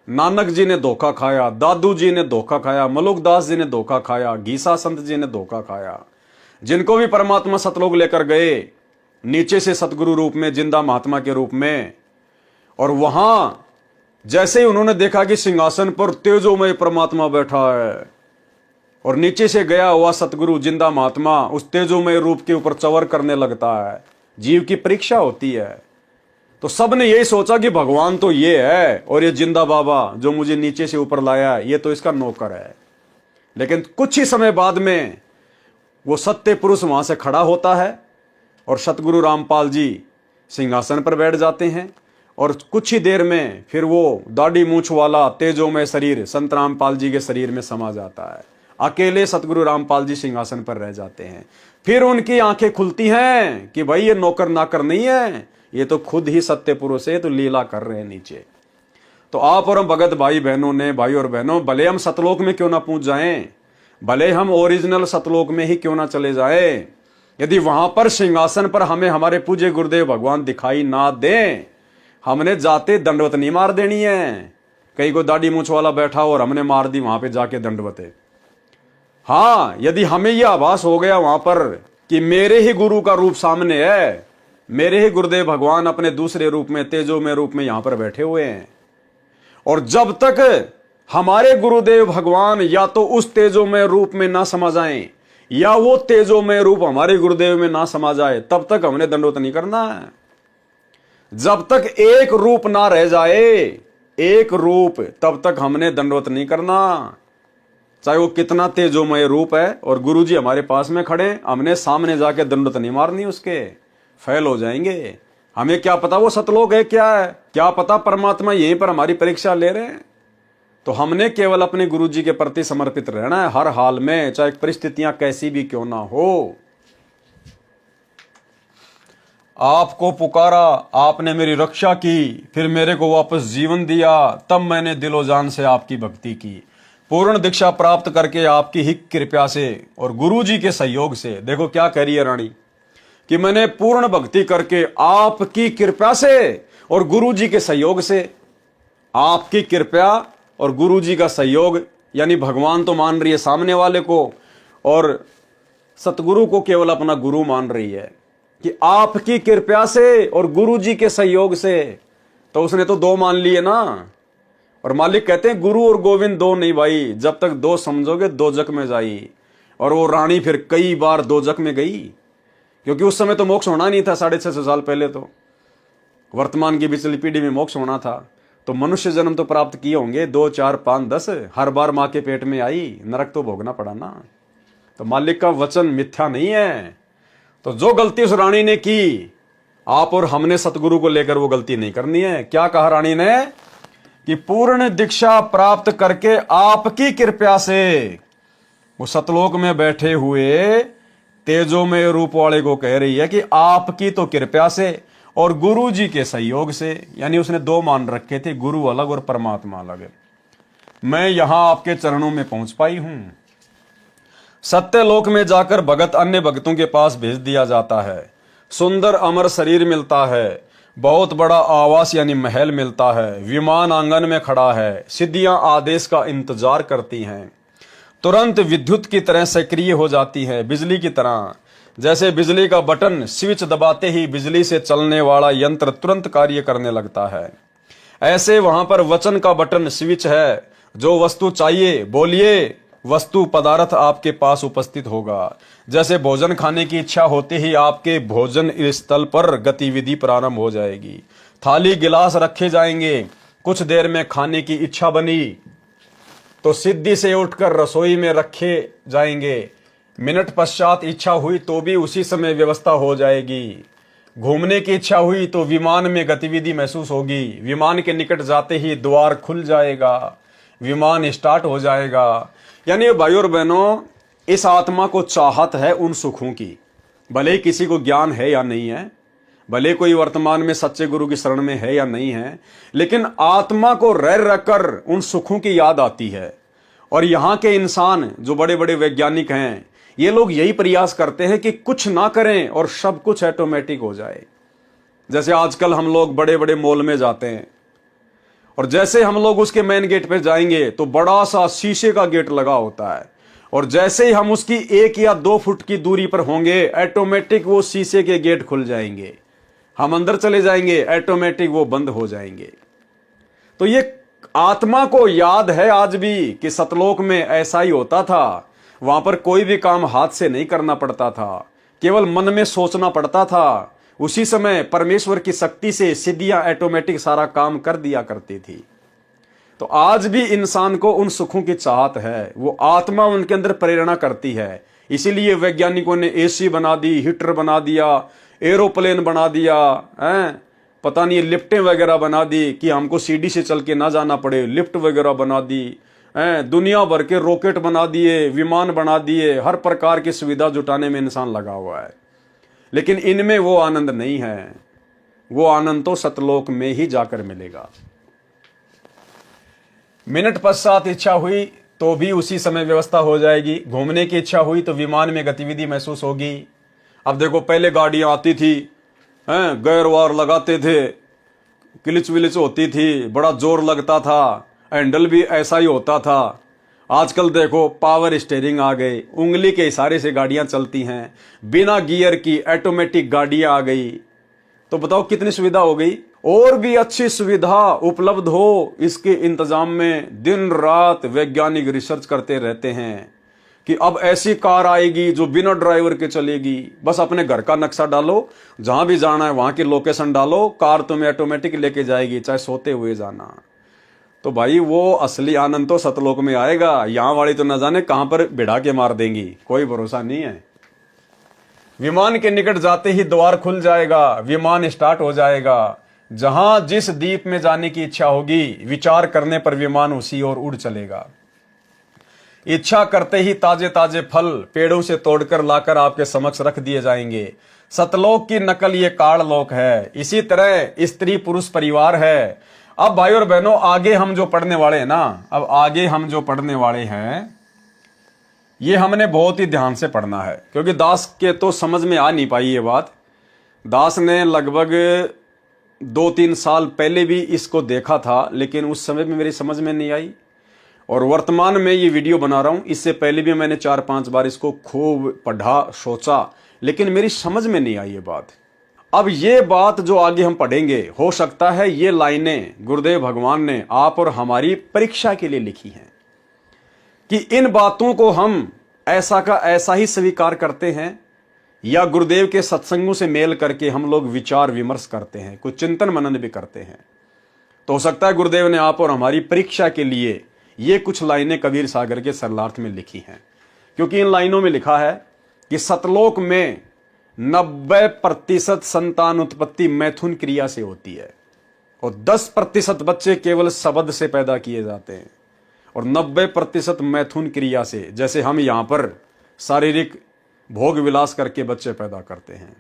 नानक जी ने धोखा खाया, दादू जी ने धोखा खाया, मलुकदास जी ने धोखा खाया, गीसा संत जी ने धोखा खाया। जिनको भी परमात्मा सतलोक लेकर गए नीचे से सतगुरु रूप में, जिंदा महात्मा के रूप में, और वहां जैसे ही उन्होंने देखा कि सिंहासन पर तेजोमय परमात्मा बैठा है, और नीचे से गया हुआ सतगुरु जिंदा महात्मा उस तेजोमय रूप के ऊपर चवर करने लगता है। जीव की परीक्षा होती है। तो सबने यही सोचा कि भगवान तो ये है और ये जिंदा बाबा जो मुझे नीचे से ऊपर लाया है ये तो इसका नौकर है। लेकिन कुछ ही समय बाद में वो सत्य पुरुष वहां से खड़ा होता है और सतगुरु रामपाल जी सिंहासन पर बैठ जाते हैं और कुछ ही देर में फिर वो दाढ़ी मूछ वाला तेजोमय शरीर संत रामपाल जी के शरीर में समा जाता है। अकेले सतगुरु रामपाल जी सिंहासन पर रह जाते हैं। फिर उनकी आंखें खुलती हैं कि भाई ये नौकर नाकर नहीं है, ये तो खुद ही सत्य पुरुष है, तो लीला कर रहे हैं नीचे। तो आप और हम भगत भाई बहनों ने, भाई और बहनों, भले हम सतलोक में क्यों ना पहुंच जाएं, भले हम ओरिजिनल सतलोक में ही क्यों ना चले जाएं, यदि वहां पर सिंहासन पर हमें हमारे पूज्य गुरुदेव भगवान दिखाई ना दें, हमने जाते दंडवत नहीं मार देनी है। कहीं को दाढ़ी मूछ वाला बैठा और हमने मार दी वहां पे जाके दंडवते। हाँ, यदि हमें यह आभास हो गया वहां पर कि मेरे ही गुरु का रूप सामने है, मेरे ही गुरुदेव भगवान अपने दूसरे रूप में, तेजोमय रूप में यहां पर बैठे हुए हैं, और जब तक हमारे गुरुदेव भगवान या तो उस तेजोमय रूप में ना समा जाएं या वो तेजोमय रूप हमारे गुरुदेव में ना समा जाए, तब तक हमने दंडवत नहीं करना है। जब तक एक रूप ना रह जाए, एक रूप, तब तक हमने दंडवत नहीं करना। चाहे वो कितना तेजोमय रूप है और गुरुजी हमारे पास में खड़े, हमने सामने जाके दंडवत नहीं मारनी, उसके फेल हो जाएंगे। हमें क्या पता वो सतलोक है क्या है, क्या पता परमात्मा यहीं पर हमारी परीक्षा ले रहे हैं। तो हमने केवल अपने गुरुजी के प्रति समर्पित रहना है हर हाल में, चाहे परिस्थितियां कैसी भी क्यों ना हो। आपको पुकारा, आपने मेरी रक्षा की, फिर मेरे को वापस जीवन दिया, तब मैंने दिलो जान से आपकी भक्ति की। पूर्ण दीक्षा प्राप्त करके आपकी ही कृपा से और गुरुजी के सहयोग से, देखो क्या कह रही है रानी, कि मैंने पूर्ण भक्ति करके आपकी कृपा से और गुरुजी के सहयोग से, आपकी कृपा और गुरुजी का सहयोग, यानी भगवान तो मान रही है सामने वाले को और सतगुरु को केवल अपना गुरु मान रही है, कि आपकी कृपा से और गुरुजी के सहयोग से। तो उसने तो दो मान लिए ना। और मालिक कहते हैं गुरु और गोविंद दो नहीं भाई, जब तक दो समझोगे दोजक में जाई। और वो रानी फिर कई बार दोजक में गई, क्योंकि उस समय तो मोक्ष होना नहीं था। 650 साल पहले तो वर्तमान की पिछली पीढ़ी में मोक्ष होना था। तो मनुष्य जन्म तो प्राप्त किए होंगे 2, 4, 5, 10, हर बार माँ के पेट में आई, नरक तो भोगना पड़ा ना। तो मालिक का वचन मिथ्या नहीं है। तो जो गलती उस रानी ने की, आप और हमने सतगुरु को लेकर वो गलती नहीं करनी है। क्या कहा रानी ने, कि पूर्ण दीक्षा प्राप्त करके आपकी कृपा से, वो सतलोक में बैठे हुए तेजोमय रूप वाले को कह रही है कि आपकी तो कृपा से और गुरु जी के सहयोग से, यानी उसने दो मान रखे थे, गुरु अलग और परमात्मा अलग, मैं यहां आपके चरणों में पहुंच पाई हूं। सत्यलोक में जाकर भगत अन्य भक्तों के पास भेज दिया जाता है। सुंदर अमर शरीर मिलता है, बहुत बड़ा आवास यानी महल मिलता है, विमान आंगन में खड़ा है, सिद्धियां आदेश का इंतजार करती हैं, तुरंत विद्युत की तरह सक्रिय हो जाती है, बिजली की तरह। जैसे बिजली का बटन स्विच दबाते ही बिजली से चलने वाला यंत्र तुरंत कार्य करने लगता है, ऐसे वहां पर वचन का बटन स्विच है। जो वस्तु चाहिए बोलिए, वस्तु पदार्थ आपके पास उपस्थित होगा। जैसे भोजन खाने की इच्छा होते ही आपके भोजन स्थल पर गतिविधि प्रारंभ हो जाएगी, थाली गिलास रखे जाएंगे। कुछ देर में खाने की इच्छा बनी तो सिद्धि से उठकर रसोई में रखे जाएंगे, मिनट पश्चात इच्छा हुई तो भी उसी समय व्यवस्था हो जाएगी। घूमने की इच्छा हुई तो विमान में गतिविधि महसूस होगी, विमान के निकट जाते ही द्वार खुल जाएगा, विमान स्टार्ट हो जाएगा। यानी भाई और बहनों, इस आत्मा को चाहत है उन सुखों की, भले ही किसी को ज्ञान है या नहीं है, भले कोई वर्तमान में सच्चे गुरु की शरण में है या नहीं है, लेकिन आत्मा को रह रहकर उन सुखों की याद आती है। और यहाँ के इंसान जो बड़े बड़े वैज्ञानिक हैं, ये लोग यही प्रयास करते हैं कि कुछ ना करें और सब कुछ ऑटोमेटिक हो जाए। जैसे आजकल हम लोग बड़े बड़े मॉल में जाते हैं और जैसे हम लोग उसके मेन गेट पर जाएंगे तो बड़ा सा शीशे का गेट लगा होता है, और जैसे ही हम उसकी 1 या 2 फुट की दूरी पर होंगे, ऑटोमेटिक वो शीशे के गेट खुल जाएंगे, हम अंदर चले जाएंगे, ऑटोमेटिक वो बंद हो जाएंगे। तो ये आत्मा को याद है आज भी कि सतलोक में ऐसा ही होता था। वहां पर कोई भी काम हाथ से नहीं करना पड़ता था, केवल मन में सोचना पड़ता था। उसी समय परमेश्वर की शक्ति से सिद्धियां ऑटोमेटिक सारा काम कर दिया करती थी। तो आज भी इंसान को उन सुखों की चाहत है, वो आत्मा उनके अंदर प्रेरणा करती है। इसीलिए वैज्ञानिकों ने एसी बना दी, हीटर बना दिया, एरोप्लेन बना दिया, पता नहीं लिफ्टें वगैरह बना दी कि हमको सीढ़ी से चल के ना जाना पड़े, लिफ्ट वगैरह बना दी, दुनिया भर के रॉकेट बना दिए, विमान बना दिए, हर प्रकार की सुविधा जुटाने में इंसान लगा हुआ है। लेकिन इनमें वो आनंद नहीं है। वो आनंद तो सतलोक में ही जाकर मिलेगा। मिनट पश्चात इच्छा हुई तो भी उसी समय व्यवस्था हो जाएगी। घूमने की इच्छा हुई तो विमान में गतिविधि महसूस होगी। अब देखो, पहले गाड़ियां आती थी, गैर वार लगाते थे, किलिच विलिच होती थी, बड़ा जोर लगता था, हैंडल भी ऐसा ही होता था। आजकल देखो पावर स्टीयरिंग आ गए, उंगली के इशारे से गाड़ियां चलती हैं, बिना गियर की ऑटोमेटिक गाड़ियां आ गई। तो बताओ कितनी सुविधा हो गई। और भी अच्छी सुविधा उपलब्ध हो, इसके इंतजाम में दिन रात वैज्ञानिक रिसर्च करते रहते हैं कि अब ऐसी कार आएगी जो बिना ड्राइवर के चलेगी। बस अपने घर का नक्शा डालो, जहां भी जाना है वहां की लोकेशन डालो, कार तुम्हें ऑटोमेटिक लेके जाएगी, चाहे सोते हुए जाना। तो भाई वो असली आनंद तो सतलोक में आएगा। यहां वाली तो न जाने कहां पर बिठा के मार देंगी, कोई भरोसा नहीं है। विमान के निकट जाते ही द्वार खुल जाएगा, विमान स्टार्ट हो जाएगा। जहां जिस द्वीप में जाने की इच्छा होगी, विचार करने पर विमान उसी ओर उड़ चलेगा। इच्छा करते ही ताजे ताजे फल पेड़ों से तोड़कर लाकर आपके समक्ष रख दिए जाएंगे। सतलोक की नकल ये काललोक है। इसी तरह स्त्री पुरुष परिवार है। अब भाई और बहनों, आगे हम जो पढ़ने वाले हैं ना, अब आगे हम जो पढ़ने वाले हैं, ये हमने बहुत ही ध्यान से पढ़ना है, क्योंकि दास के तो समझ में आ नहीं पाई ये बात। दास ने लगभग 2-3 साल पहले भी इसको देखा था, लेकिन उस समय भी मेरी समझ में नहीं आई। और वर्तमान में ये वीडियो बना रहा हूं, इससे पहले भी मैंने 4-5 बार इसको खूब पढ़ा, सोचा, लेकिन मेरी समझ में नहीं आई ये बात। अब ये बात जो आगे हम पढ़ेंगे, हो सकता है ये लाइनें गुरुदेव भगवान ने आप और हमारी परीक्षा के लिए लिखी हैं, कि इन बातों को हम ऐसा का ऐसा ही स्वीकार करते हैं, या गुरुदेव के सत्संगों से मेल करके हम लोग विचार विमर्श करते हैं, कुछ चिंतन मनन भी करते हैं। तो हो सकता है गुरुदेव ने आप और हमारी परीक्षा के लिए ये कुछ लाइनें कबीर सागर के सरलार्थ में लिखी हैं। क्योंकि इन लाइनों में लिखा है कि सतलोक में 90% संतान उत्पत्ति मैथुन क्रिया से होती है, और 10% बच्चे केवल शब्द से पैदा किए जाते हैं, और 90% मैथुन क्रिया से, जैसे हम यहां पर शारीरिक भोग विलास करके बच्चे पैदा करते हैं।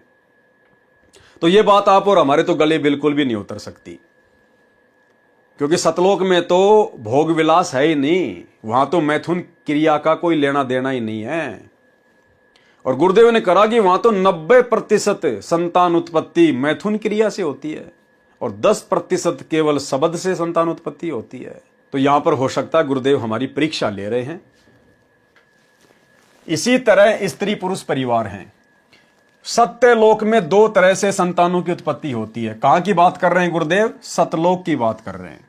तो ये बात आप और हमारे तो गले बिल्कुल भी नहीं उतर सकती, क्योंकि सतलोक में तो भोग विलास है ही नहीं, वहां तो मैथुन क्रिया का कोई लेना देना ही नहीं है। और गुरुदेव ने कहा कि वहां तो 90% संतान उत्पत्ति मैथुन क्रिया से होती है, और 10% केवल शब्द से संतान उत्पत्ति होती है। तो यहां पर हो सकता है गुरुदेव हमारी परीक्षा ले रहे हैं। इसी तरह स्त्री पुरुष परिवार हैं। सत्यलोक में 2 तरह से संतानों की उत्पत्ति होती है। कहां की बात कर रहे हैं गुरुदेव? सतलोक की बात कर रहे हैं।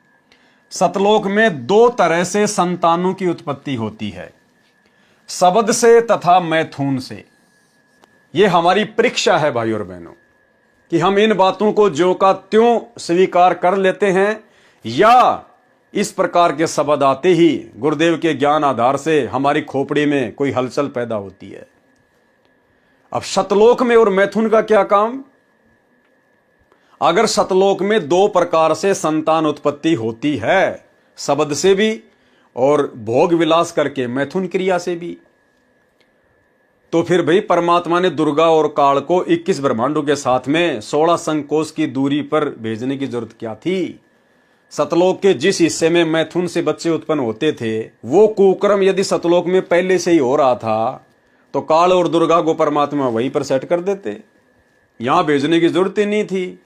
सतलोक में 2 तरह से संतानों की उत्पत्ति होती है, शब्द से तथा मैथुन से। यह हमारी परीक्षा है भाई और बहनों, कि हम इन बातों को ज्यों का त्यों स्वीकार कर लेते हैं, या इस प्रकार के शब्द आते ही गुरुदेव के ज्ञान आधार से हमारी खोपड़ी में कोई हलचल पैदा होती है। अब सतलोक में और मैथुन का क्या काम? अगर सतलोक में 2 प्रकार से संतान उत्पत्ति होती है, शब्द से भी और भोग विलास करके मैथुन क्रिया से भी, तो फिर भाई परमात्मा ने दुर्गा और काल को 21 ब्रह्मांडों के साथ में 16 संकोश की दूरी पर भेजने की जरूरत क्या थी? सतलोक के जिस हिस्से में मैथुन से बच्चे उत्पन्न होते थे, वो कुक्रम यदि सतलोक में पहले से ही हो रहा था, तो काल और दुर्गा को परमात्मा वहीं पर सेट कर देते, यहां भेजने की जरूरत ही नहीं थी।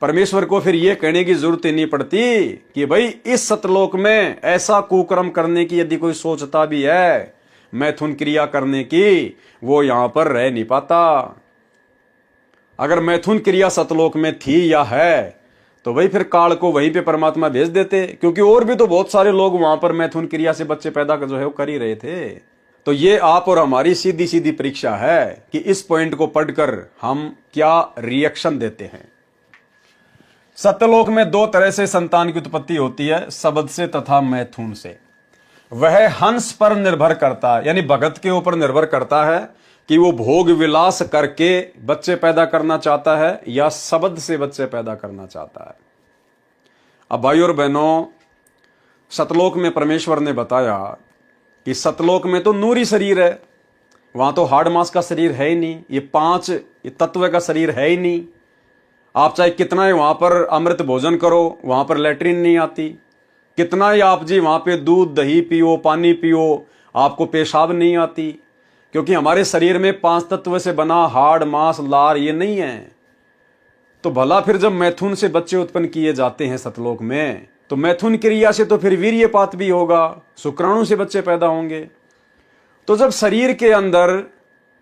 परमेश्वर को फिर यह कहने की जरूरत ही नहीं पड़ती कि भाई इस सतलोक में ऐसा कुक्रम करने की यदि कोई सोचता भी है, मैथुन क्रिया करने की, वो यहां पर रह नहीं पाता। अगर मैथुन क्रिया सतलोक में थी या है, तो भाई फिर काल को वहीं पे परमात्मा भेज देते, क्योंकि और भी तो बहुत सारे लोग वहां पर मैथुन क्रिया से बच्चे पैदा जो है वो कर ही रहे थे। तो ये आप और हमारी सीधी सीधी परीक्षा है कि इस पॉइंट को पढ़कर हम क्या रिएक्शन देते हैं। सत्यलोक में दो तरह से संतान की उत्पत्ति होती है, शब्द से तथा मैथुन से। वह हंस पर निर्भर करता है, यानी भगत के ऊपर निर्भर करता है कि वो भोग विलास करके बच्चे पैदा करना चाहता है या शब्द से बच्चे पैदा करना चाहता है। अब भाई और बहनों, सतलोक में परमेश्वर ने बताया कि सतलोक में तो नूरी शरीर है, वहां तो हाड़ मांस का शरीर है ही नहीं, ये 5 तत्व का शरीर है ही नहीं। आप चाहे कितना ही वहां पर अमृत भोजन करो, वहां पर लैट्रिन नहीं आती। कितना ही आप जी वहां पे दूध दही पियो, पानी पियो, आपको पेशाब नहीं आती, क्योंकि हमारे शरीर में 5 तत्व से बना हाड़ मांस लार ये नहीं है। तो भला फिर जब मैथुन से बच्चे उत्पन्न किए जाते हैं सतलोक में, तो मैथुन क्रिया से तो फिर वीर्यपात भी होगा, शुक्राणु से बच्चे पैदा होंगे। तो जब शरीर के अंदर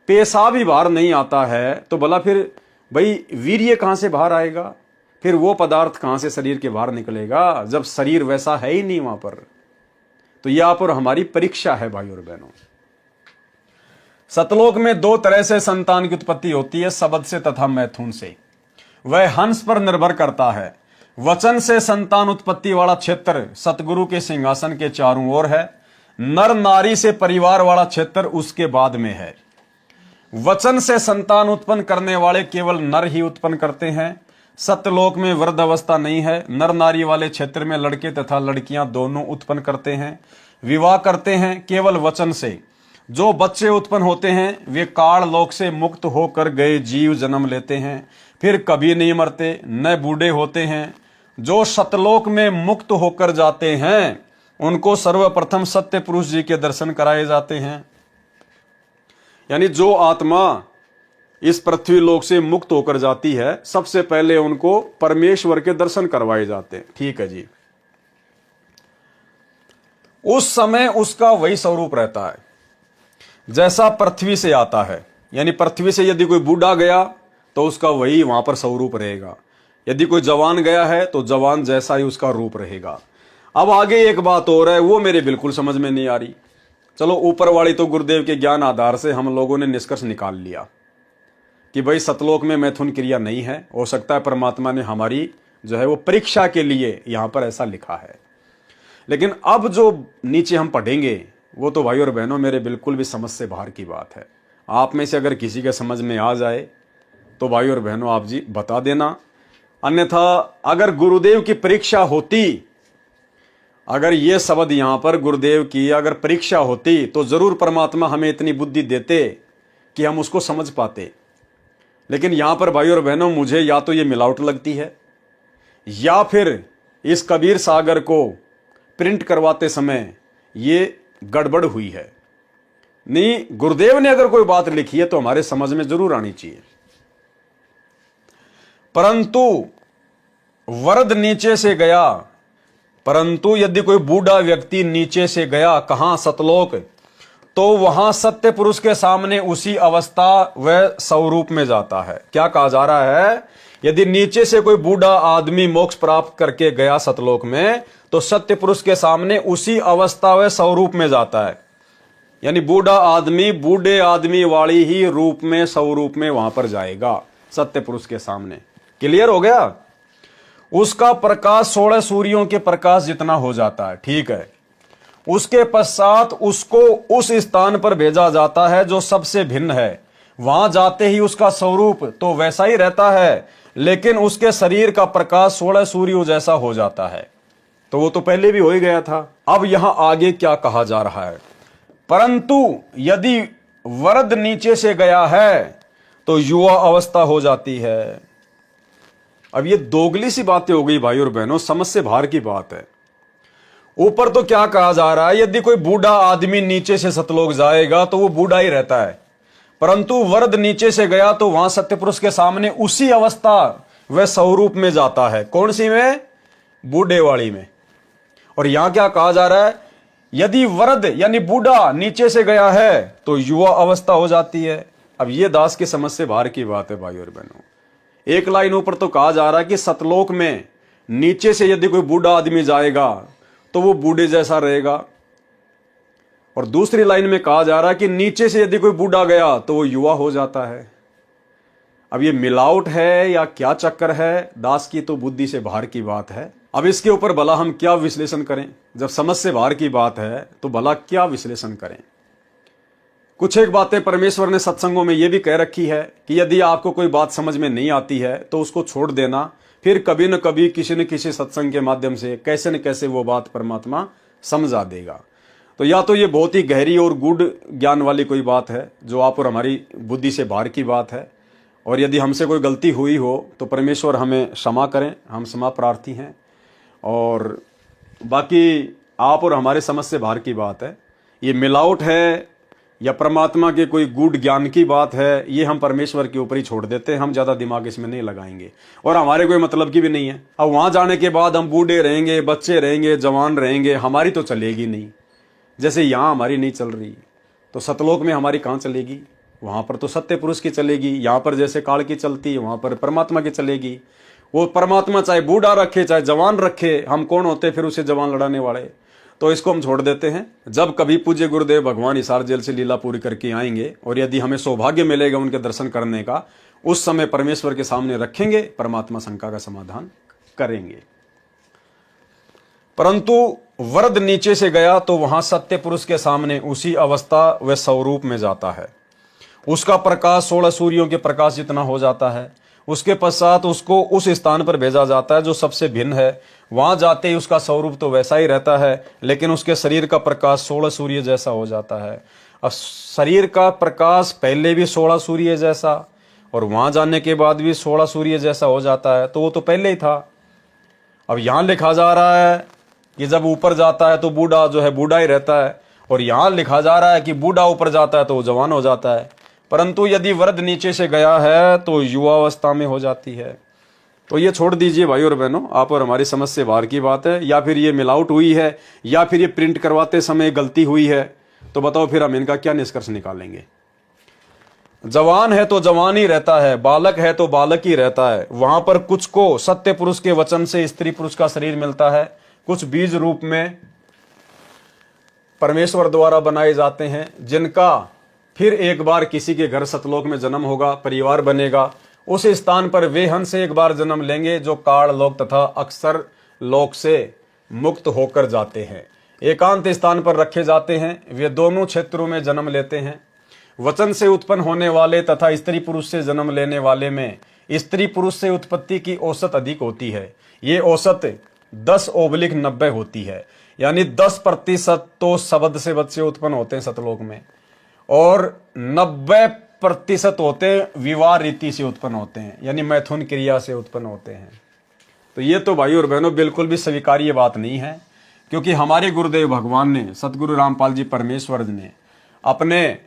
पेशाब ही बाहर नहीं आता है, तो भला फिर भाई वीर्य कहां से बाहर आएगा? फिर वो पदार्थ कहां से शरीर के बाहर निकलेगा, जब शरीर वैसा है ही नहीं वहां पर। तो यह आप और हमारी परीक्षा है भाई और बहनों। सतलोक में 2 तरह से संतान की उत्पत्ति होती है, शब्द से तथा मैथुन से। वह हंस पर निर्भर करता है। वचन से संतान उत्पत्ति वाला क्षेत्र सतगुरु के सिंहासन के चारों ओर है। नर नारी से परिवार वाला क्षेत्र उसके बाद में है। वचन से संतान उत्पन्न करने वाले केवल नर ही उत्पन्न करते हैं। सत्यलोक में वृद्ध अवस्था नहीं है। नर नारी वाले क्षेत्र में लड़के तथा लड़कियां दोनों उत्पन्न करते हैं, विवाह करते हैं केवल वचन से। जो बच्चे उत्पन्न होते हैं वे काल लोक से मुक्त होकर गए जीव जन्म लेते हैं, फिर कभी नहीं मरते, न बूढ़े होते हैं। जो सतलोक में मुक्त होकर जाते हैं उनको सर्वप्रथम सत्य पुरुष जी के दर्शन कराए जाते हैं। यानी जो आत्मा इस पृथ्वी लोक से मुक्त होकर जाती है, सबसे पहले उनको परमेश्वर के दर्शन करवाए जाते हैं। ठीक है जी। उस समय उसका वही स्वरूप रहता है जैसा पृथ्वी से आता है। यानी पृथ्वी से यदि कोई बूढ़ा गया तो उसका वही वहां पर स्वरूप रहेगा। यदि कोई जवान गया है तो जवान जैसा ही उसका रूप रहेगा। अब आगे एक बात और है, वो मेरे बिल्कुल समझ में नहीं आ रही। चलो, ऊपर वाली तो गुरुदेव के ज्ञान आधार से हम लोगों ने निष्कर्ष निकाल लिया कि भाई सतलोक में मैथुन क्रिया नहीं है। हो सकता है परमात्मा ने हमारी जो है वो परीक्षा के लिए यहां पर ऐसा लिखा है। लेकिन अब जो नीचे हम पढ़ेंगे वो तो भाई और बहनों मेरे बिल्कुल भी समझ से बाहर की बात है। आप में से अगर किसी के समझ में आ जाए तो भाई और बहनों आप जी बता देना। अन्यथा अगर गुरुदेव की परीक्षा होती, अगर ये शब्द यहां पर गुरुदेव की अगर परीक्षा होती तो जरूर परमात्मा हमें इतनी बुद्धि देते कि हम उसको समझ पाते। लेकिन यहां पर भाई और बहनों मुझे या तो ये मिलावट लगती है या फिर इस कबीर सागर को प्रिंट करवाते समय ये गड़बड़ हुई है। नहीं, गुरुदेव ने अगर कोई बात लिखी है तो हमारे समझ में जरूर आनी चाहिए। परंतु वरद नीचे से गया, परंतु यदि कोई बूढ़ा व्यक्ति नीचे से गया कहां? सतलोक, तो वहां सत्य पुरुष के सामने उसी अवस्था व स्वरूप में जाता है। क्या कहा जा रहा है? यदि नीचे से कोई बूढ़ा आदमी मोक्ष प्राप्त करके गया सतलोक में तो सत्य पुरुष के सामने उसी अवस्था व स्वरूप में जाता है। यानी बूढ़ा आदमी बूढ़े आदमी वाली ही रूप में स्वरूप में वहां पर जाएगा सत्य पुरुष के सामने। क्लियर हो गया? उसका प्रकाश 16 सूर्यों के प्रकाश जितना हो जाता है। ठीक है। उसके पश्चात उसको उस स्थान पर भेजा जाता है जो सबसे भिन्न है। वहां जाते ही उसका स्वरूप तो वैसा ही रहता है, लेकिन उसके शरीर का प्रकाश 16 सूर्यों जैसा हो जाता है। तो वो तो पहले भी हो ही गया था। अब यहां आगे क्या कहा जा रहा है? परंतु यदि वरद नीचे से गया है तो युवा अवस्था हो जाती है। अब ये दोगली सी बातें हो गई भाई और बहनों, समझ से बाहर की बात है। ऊपर तो क्या कहा जा रहा है? यदि कोई बूढ़ा आदमी नीचे से सतलोक जाएगा तो वो बूढ़ा ही रहता है, परंतु वरद नीचे से गया तो वहां सत्य पुरुष के सामने उसी अवस्था वह स्वरूप में जाता है। कौन सी में? बूढ़े वाली में। और यहां क्या कहा जा रहा है? यदि वरद यानी बूढ़ा नीचे से गया है तो युवा अवस्था हो जाती है। अब ये दास की समझ से बाहर की बात है भाई और बहनों। एक लाइन ऊपर तो कहा जा रहा है कि सतलोक में नीचे से यदि कोई बूढ़ा आदमी जाएगा तो वो बूढ़े जैसा रहेगा, और दूसरी लाइन में कहा जा रहा है कि नीचे से यदि कोई बूढ़ा गया तो वो युवा हो जाता है। अब ये मिलावट है या क्या चक्कर है, दास की तो बुद्धि से बाहर की बात है। अब इसके ऊपर भला हम क्या विश्लेषण करें? जब समझ से बाहर की बात है तो भला क्या विश्लेषण करें? कुछ एक बातें परमेश्वर ने सत्संगों में ये भी कह रखी है कि यदि आपको कोई बात समझ में नहीं आती है तो उसको छोड़ देना, फिर कभी न कभी किसी न किसी सत्संग के माध्यम से कैसे न कैसे वो बात परमात्मा समझा देगा। तो या तो ये बहुत ही गहरी और गूढ़ ज्ञान वाली कोई बात है जो आप और हमारी बुद्धि से बाहर की बात है, और यदि हमसे कोई गलती हुई हो तो परमेश्वर हमें क्षमा करें, हम क्षमा प्रार्थी हैं। और बाकी आप और हमारे समझ से बाहर की बात है, ये मिलावट है या परमात्मा के कोई गूढ़ ज्ञान की बात है, ये हम परमेश्वर के ऊपर ही छोड़ देते हैं। हम ज़्यादा दिमाग इसमें नहीं लगाएंगे और हमारे कोई मतलब की भी नहीं है। अब वहाँ जाने के बाद हम बूढ़े रहेंगे, बच्चे रहेंगे, जवान रहेंगे, हमारी तो चलेगी नहीं। जैसे यहाँ हमारी नहीं चल रही तो सतलोक में हमारी कहाँ चलेगी? वहाँ पर तो सत्य पुरुष की चलेगी। यहाँ पर जैसे काल की चलती है वहाँ पर परमात्मा की चलेगी। वो परमात्मा चाहे बूढ़ा रखे चाहे जवान रखे, हम कौन होते फिर उसे जवान लड़ाने वाले? तो इसको हम छोड़ देते हैं। जब कभी पूज्य गुरुदेव भगवान हिसार जेल से लीला पूरी करके आएंगे और यदि हमें सौभाग्य मिलेगा उनके दर्शन करने का, उस समय परमेश्वर के सामने रखेंगे, परमात्मा शंका का समाधान करेंगे। परंतु वरद नीचे से गया तो वहां सत्य पुरुष के सामने उसी अवस्था व स्वरूप में जाता है। उसका प्रकाश 16 सूर्यों के प्रकाश जितना हो जाता है। उसके पश्चात उसको उस स्थान पर भेजा जाता है जो सबसे भिन्न है। वहां जाते ही उसका स्वरूप तो वैसा ही रहता है, लेकिन उसके शरीर का प्रकाश 16 सूर्य जैसा हो जाता है। अब शरीर का प्रकाश पहले भी 16 सूर्य जैसा और वहां जाने के बाद भी 16 सूर्य जैसा हो जाता है, तो वो तो पहले ही था। अब यहां लिखा जा रहा है कि जब ऊपर जाता है तो बूढ़ा जो है बूढ़ा ही रहता है, और यहां लिखा जा रहा है कि बूढ़ा ऊपर जाता है तो वो जवान हो जाता है। परंतु यदि वृद्ध नीचे से गया है तो युवावस्था में हो जाती है। तो ये छोड़ दीजिए भाई और बहनों, आप और हमारी समझ से बाहर की बात है। या फिर ये मिलावट हुई है या फिर ये प्रिंट करवाते समय गलती हुई है, तो बताओ फिर हम इनका क्या निष्कर्ष निकालेंगे? जवान है तो जवान ही रहता है, बालक है तो बालक ही रहता है। वहां पर कुछ को सत्य पुरुष के वचन से स्त्री पुरुष का शरीर मिलता है, कुछ बीज रूप में परमेश्वर द्वारा बनाए जाते हैं, जिनका फिर एक बार किसी के घर सतलोक में जन्म होगा, परिवार बनेगा। उस स्थान पर वे हंस एक बार जन्म लेंगे जो काल लोक तथा अक्षर लोक से मुक्त होकर जाते हैं। एकांत स्थान पर रखे जाते हैं। वे दोनों क्षेत्रों में जन्म लेते हैं। वचन से उत्पन्न होने वाले तथा स्त्री पुरुष से जन्म लेने वाले में स्त्री पुरुष से उत्पत्ति की औसत अधिक होती है। ये औसत 10/90 होती है, यानी 10% तो शब्द से बच्चे उत्पन्न होते हैं सतलोक में, और 90% होते हैं विवाह रीति से उत्पन्न होते हैं, यानी मैथुन क्रिया से उत्पन्न होते हैं। तो ये तो भाई और बहनों बिल्कुल भी स्वीकार्य बात नहीं है, क्योंकि हमारे गुरुदेव भगवान ने, सतगुरु रामपाल जी परमेश्वर ने अपने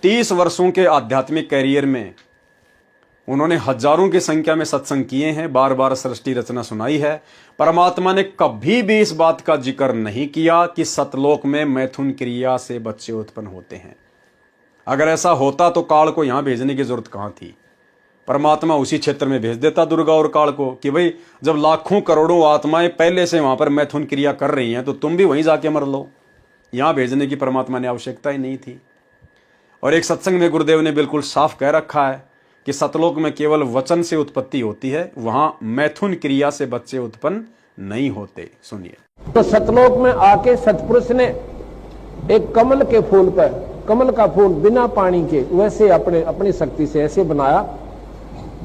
30 वर्षों के आध्यात्मिक कैरियर में उन्होंने हजारों की संख्या में सत्संग किए हैं, बार बार सृष्टि रचना सुनाई है। परमात्मा ने कभी भी इस बात का जिक्र नहीं किया कि सतलोक में मैथुन क्रिया से बच्चे उत्पन्न होते हैं। अगर ऐसा होता तो काल को यहां भेजने की जरूरत कहां थी? परमात्मा उसी क्षेत्र में भेज देता दुर्गा और काल को कि भाई जब लाखों करोड़ों आत्माएं पहले से वहां पर मैथुन क्रिया कर रही हैं तो तुम भी वहीं जाके मर लो। यहां भेजने की परमात्मा ने आवश्यकता ही नहीं थी। और एक सत्संग में गुरुदेव ने बिल्कुल साफ कह रखा है कि सतलोक में केवल वचन से उत्पत्ति होती है, वहां मैथुन क्रिया से बच्चे उत्पन्न नहीं होते। सुनिए। तो सतलोक में आके सतपुरुष ने एक कमल के फूल पर, कमल का फूल बिना पानी के वैसे अपनी शक्ति से ऐसे बनाया,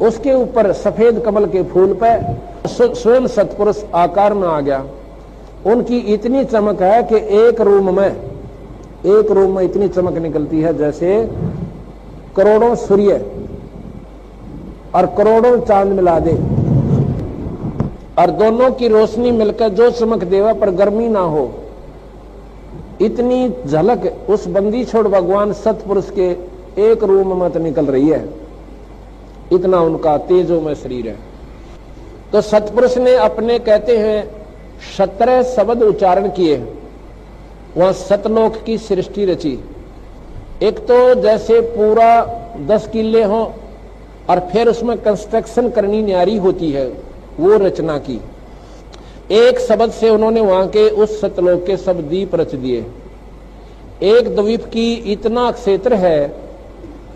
उसके ऊपर सफेद कमल के फूल पर स्वयं सतपुरुष आकार में आ गया। उनकी इतनी चमक है कि एक रूम में इतनी चमक निकलती है जैसे करोड़ों सूर्य और करोड़ों चांद मिला दे, और दोनों की रोशनी मिलकर जो चमक देवा पर गर्मी ना हो, इतनी झलक उस बंदी छोड़ भगवान सतपुरुष के एक रूम में तो निकल रही है। इतना उनका तेजो में शरीर है। तो सतपुरुष ने अपने कहते हैं 17 शब्द उच्चारण किए, वहां सतलोक की सृष्टि रची। एक तो जैसे पूरा 10 किले हो और फिर उसमें कंस्ट्रक्शन करनी न्यारी होती है, वो रचना की। एक शब्द से उन्होंने वहां के उस सतलोक के सब दीप रच दिए। एक द्वीप की इतना क्षेत्र है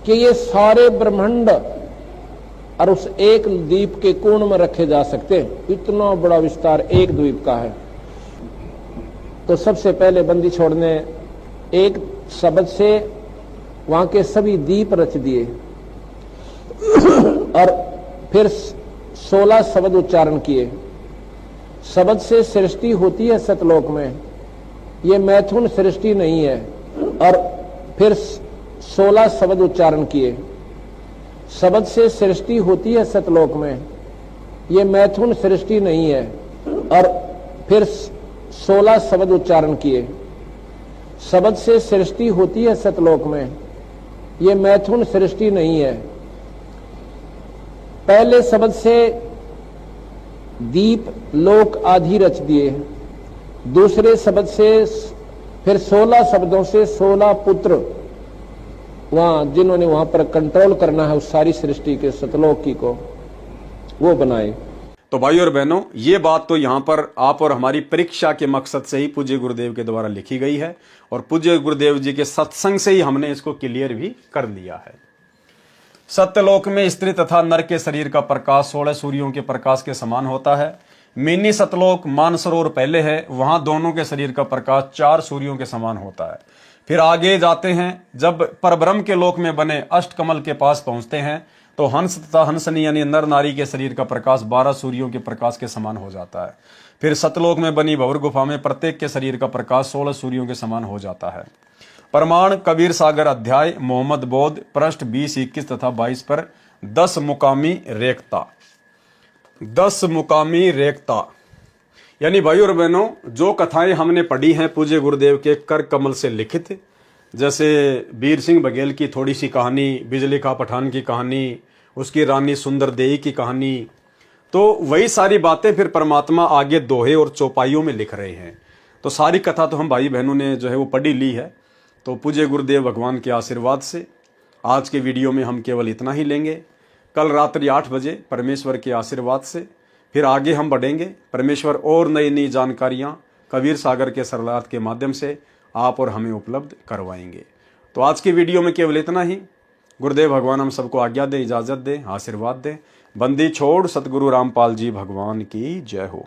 कि ये सारे ब्रह्मांड और उस एक द्वीप के कोण में रखे जा सकते हैं। इतना बड़ा विस्तार एक द्वीप का है। तो सबसे पहले बंदी छोड़ ने एक शब्द से वहां के सभी द्वीप रच दिए और फिर 16 शब्द उच्चारण किए। शब्द से सृष्टि होती है सतलोक में, ये मैथुन सृष्टि नहीं है। और फिर 16 शब्द उच्चारण किए। शब्द से सृष्टि होती है सतलोक में, ये मैथुन सृष्टि नहीं है। और फिर 16 शब्द उच्चारण किए। शब्द से सृष्टि होती है सतलोक में, ये मैथुन सृष्टि नहीं है। पहले शब्द से दीप लोक आदि रच दिए। दूसरे शब्द से फिर 16 शब्दों से 16 पुत्र वहां जिन्होंने वहां पर कंट्रोल करना है उस सारी सृष्टि के सतलोक की को, वो बनाए। तो भाई और बहनों, ये बात तो यहाँ पर आप और हमारी परीक्षा के मकसद से ही पूज्य गुरुदेव के द्वारा लिखी गई है और पूज्य गुरुदेव जी के सत्संग से ही हमने इसको क्लियर भी कर लिया है। सत्यलोक में स्त्री तथा नर के शरीर का प्रकाश 16 सूर्यों के प्रकाश के समान होता है। मिनी सतलोक मानसरोवर पहले है, वहां दोनों के शरीर का प्रकाश 4 सूर्यों के समान होता है। फिर आगे जाते हैं, जब परब्रह्म के लोक में बने अष्टकमल के पास पहुंचते हैं तो हंस तथा हंसनी यानी नर नारी के शरीर का प्रकाश 12 सूर्यों के प्रकाश के समान हो जाता है। फिर सतलोक में बनी भंवर गुफा में प्रत्येक के शरीर का प्रकाश 16 सूर्यों के समान हो जाता है। प्रमाण कबीर सागर अध्याय मोहम्मद बोध पृष्ठ 20, 21 तथा 22 पर 10 मुकामी रेखता। 10 मुकामी रेखता यानी भाई और बहनों, जो कथाएं हमने पढ़ी हैं पूज्य गुरुदेव के कर कमल से लिखित, जैसे वीर सिंह बघेल की थोड़ी सी कहानी, बिजली का पठान की कहानी, उसकी रानी सुंदर देई की कहानी, तो वही सारी बातें फिर परमात्मा आगे दोहे और चौपाइयों में लिख रहे हैं। तो सारी कथा तो हम भाई बहनों ने जो है वो पढ़ी ली है। तो पूज्य गुरुदेव भगवान के आशीर्वाद से आज के वीडियो में हम केवल इतना ही लेंगे। कल रात्रि 8 बजे परमेश्वर के आशीर्वाद से फिर आगे हम बढ़ेंगे। परमेश्वर और नई नई जानकारियां कबीर सागर के सरलार्थ के माध्यम से आप और हमें उपलब्ध करवाएंगे। तो आज की वीडियो में केवल इतना ही। गुरुदेव भगवान हम सबको आज्ञा दे, इजाजत दे, आशीर्वाद दे। बंदी छोड़ सतगुरु रामपाल जी भगवान की जय हो।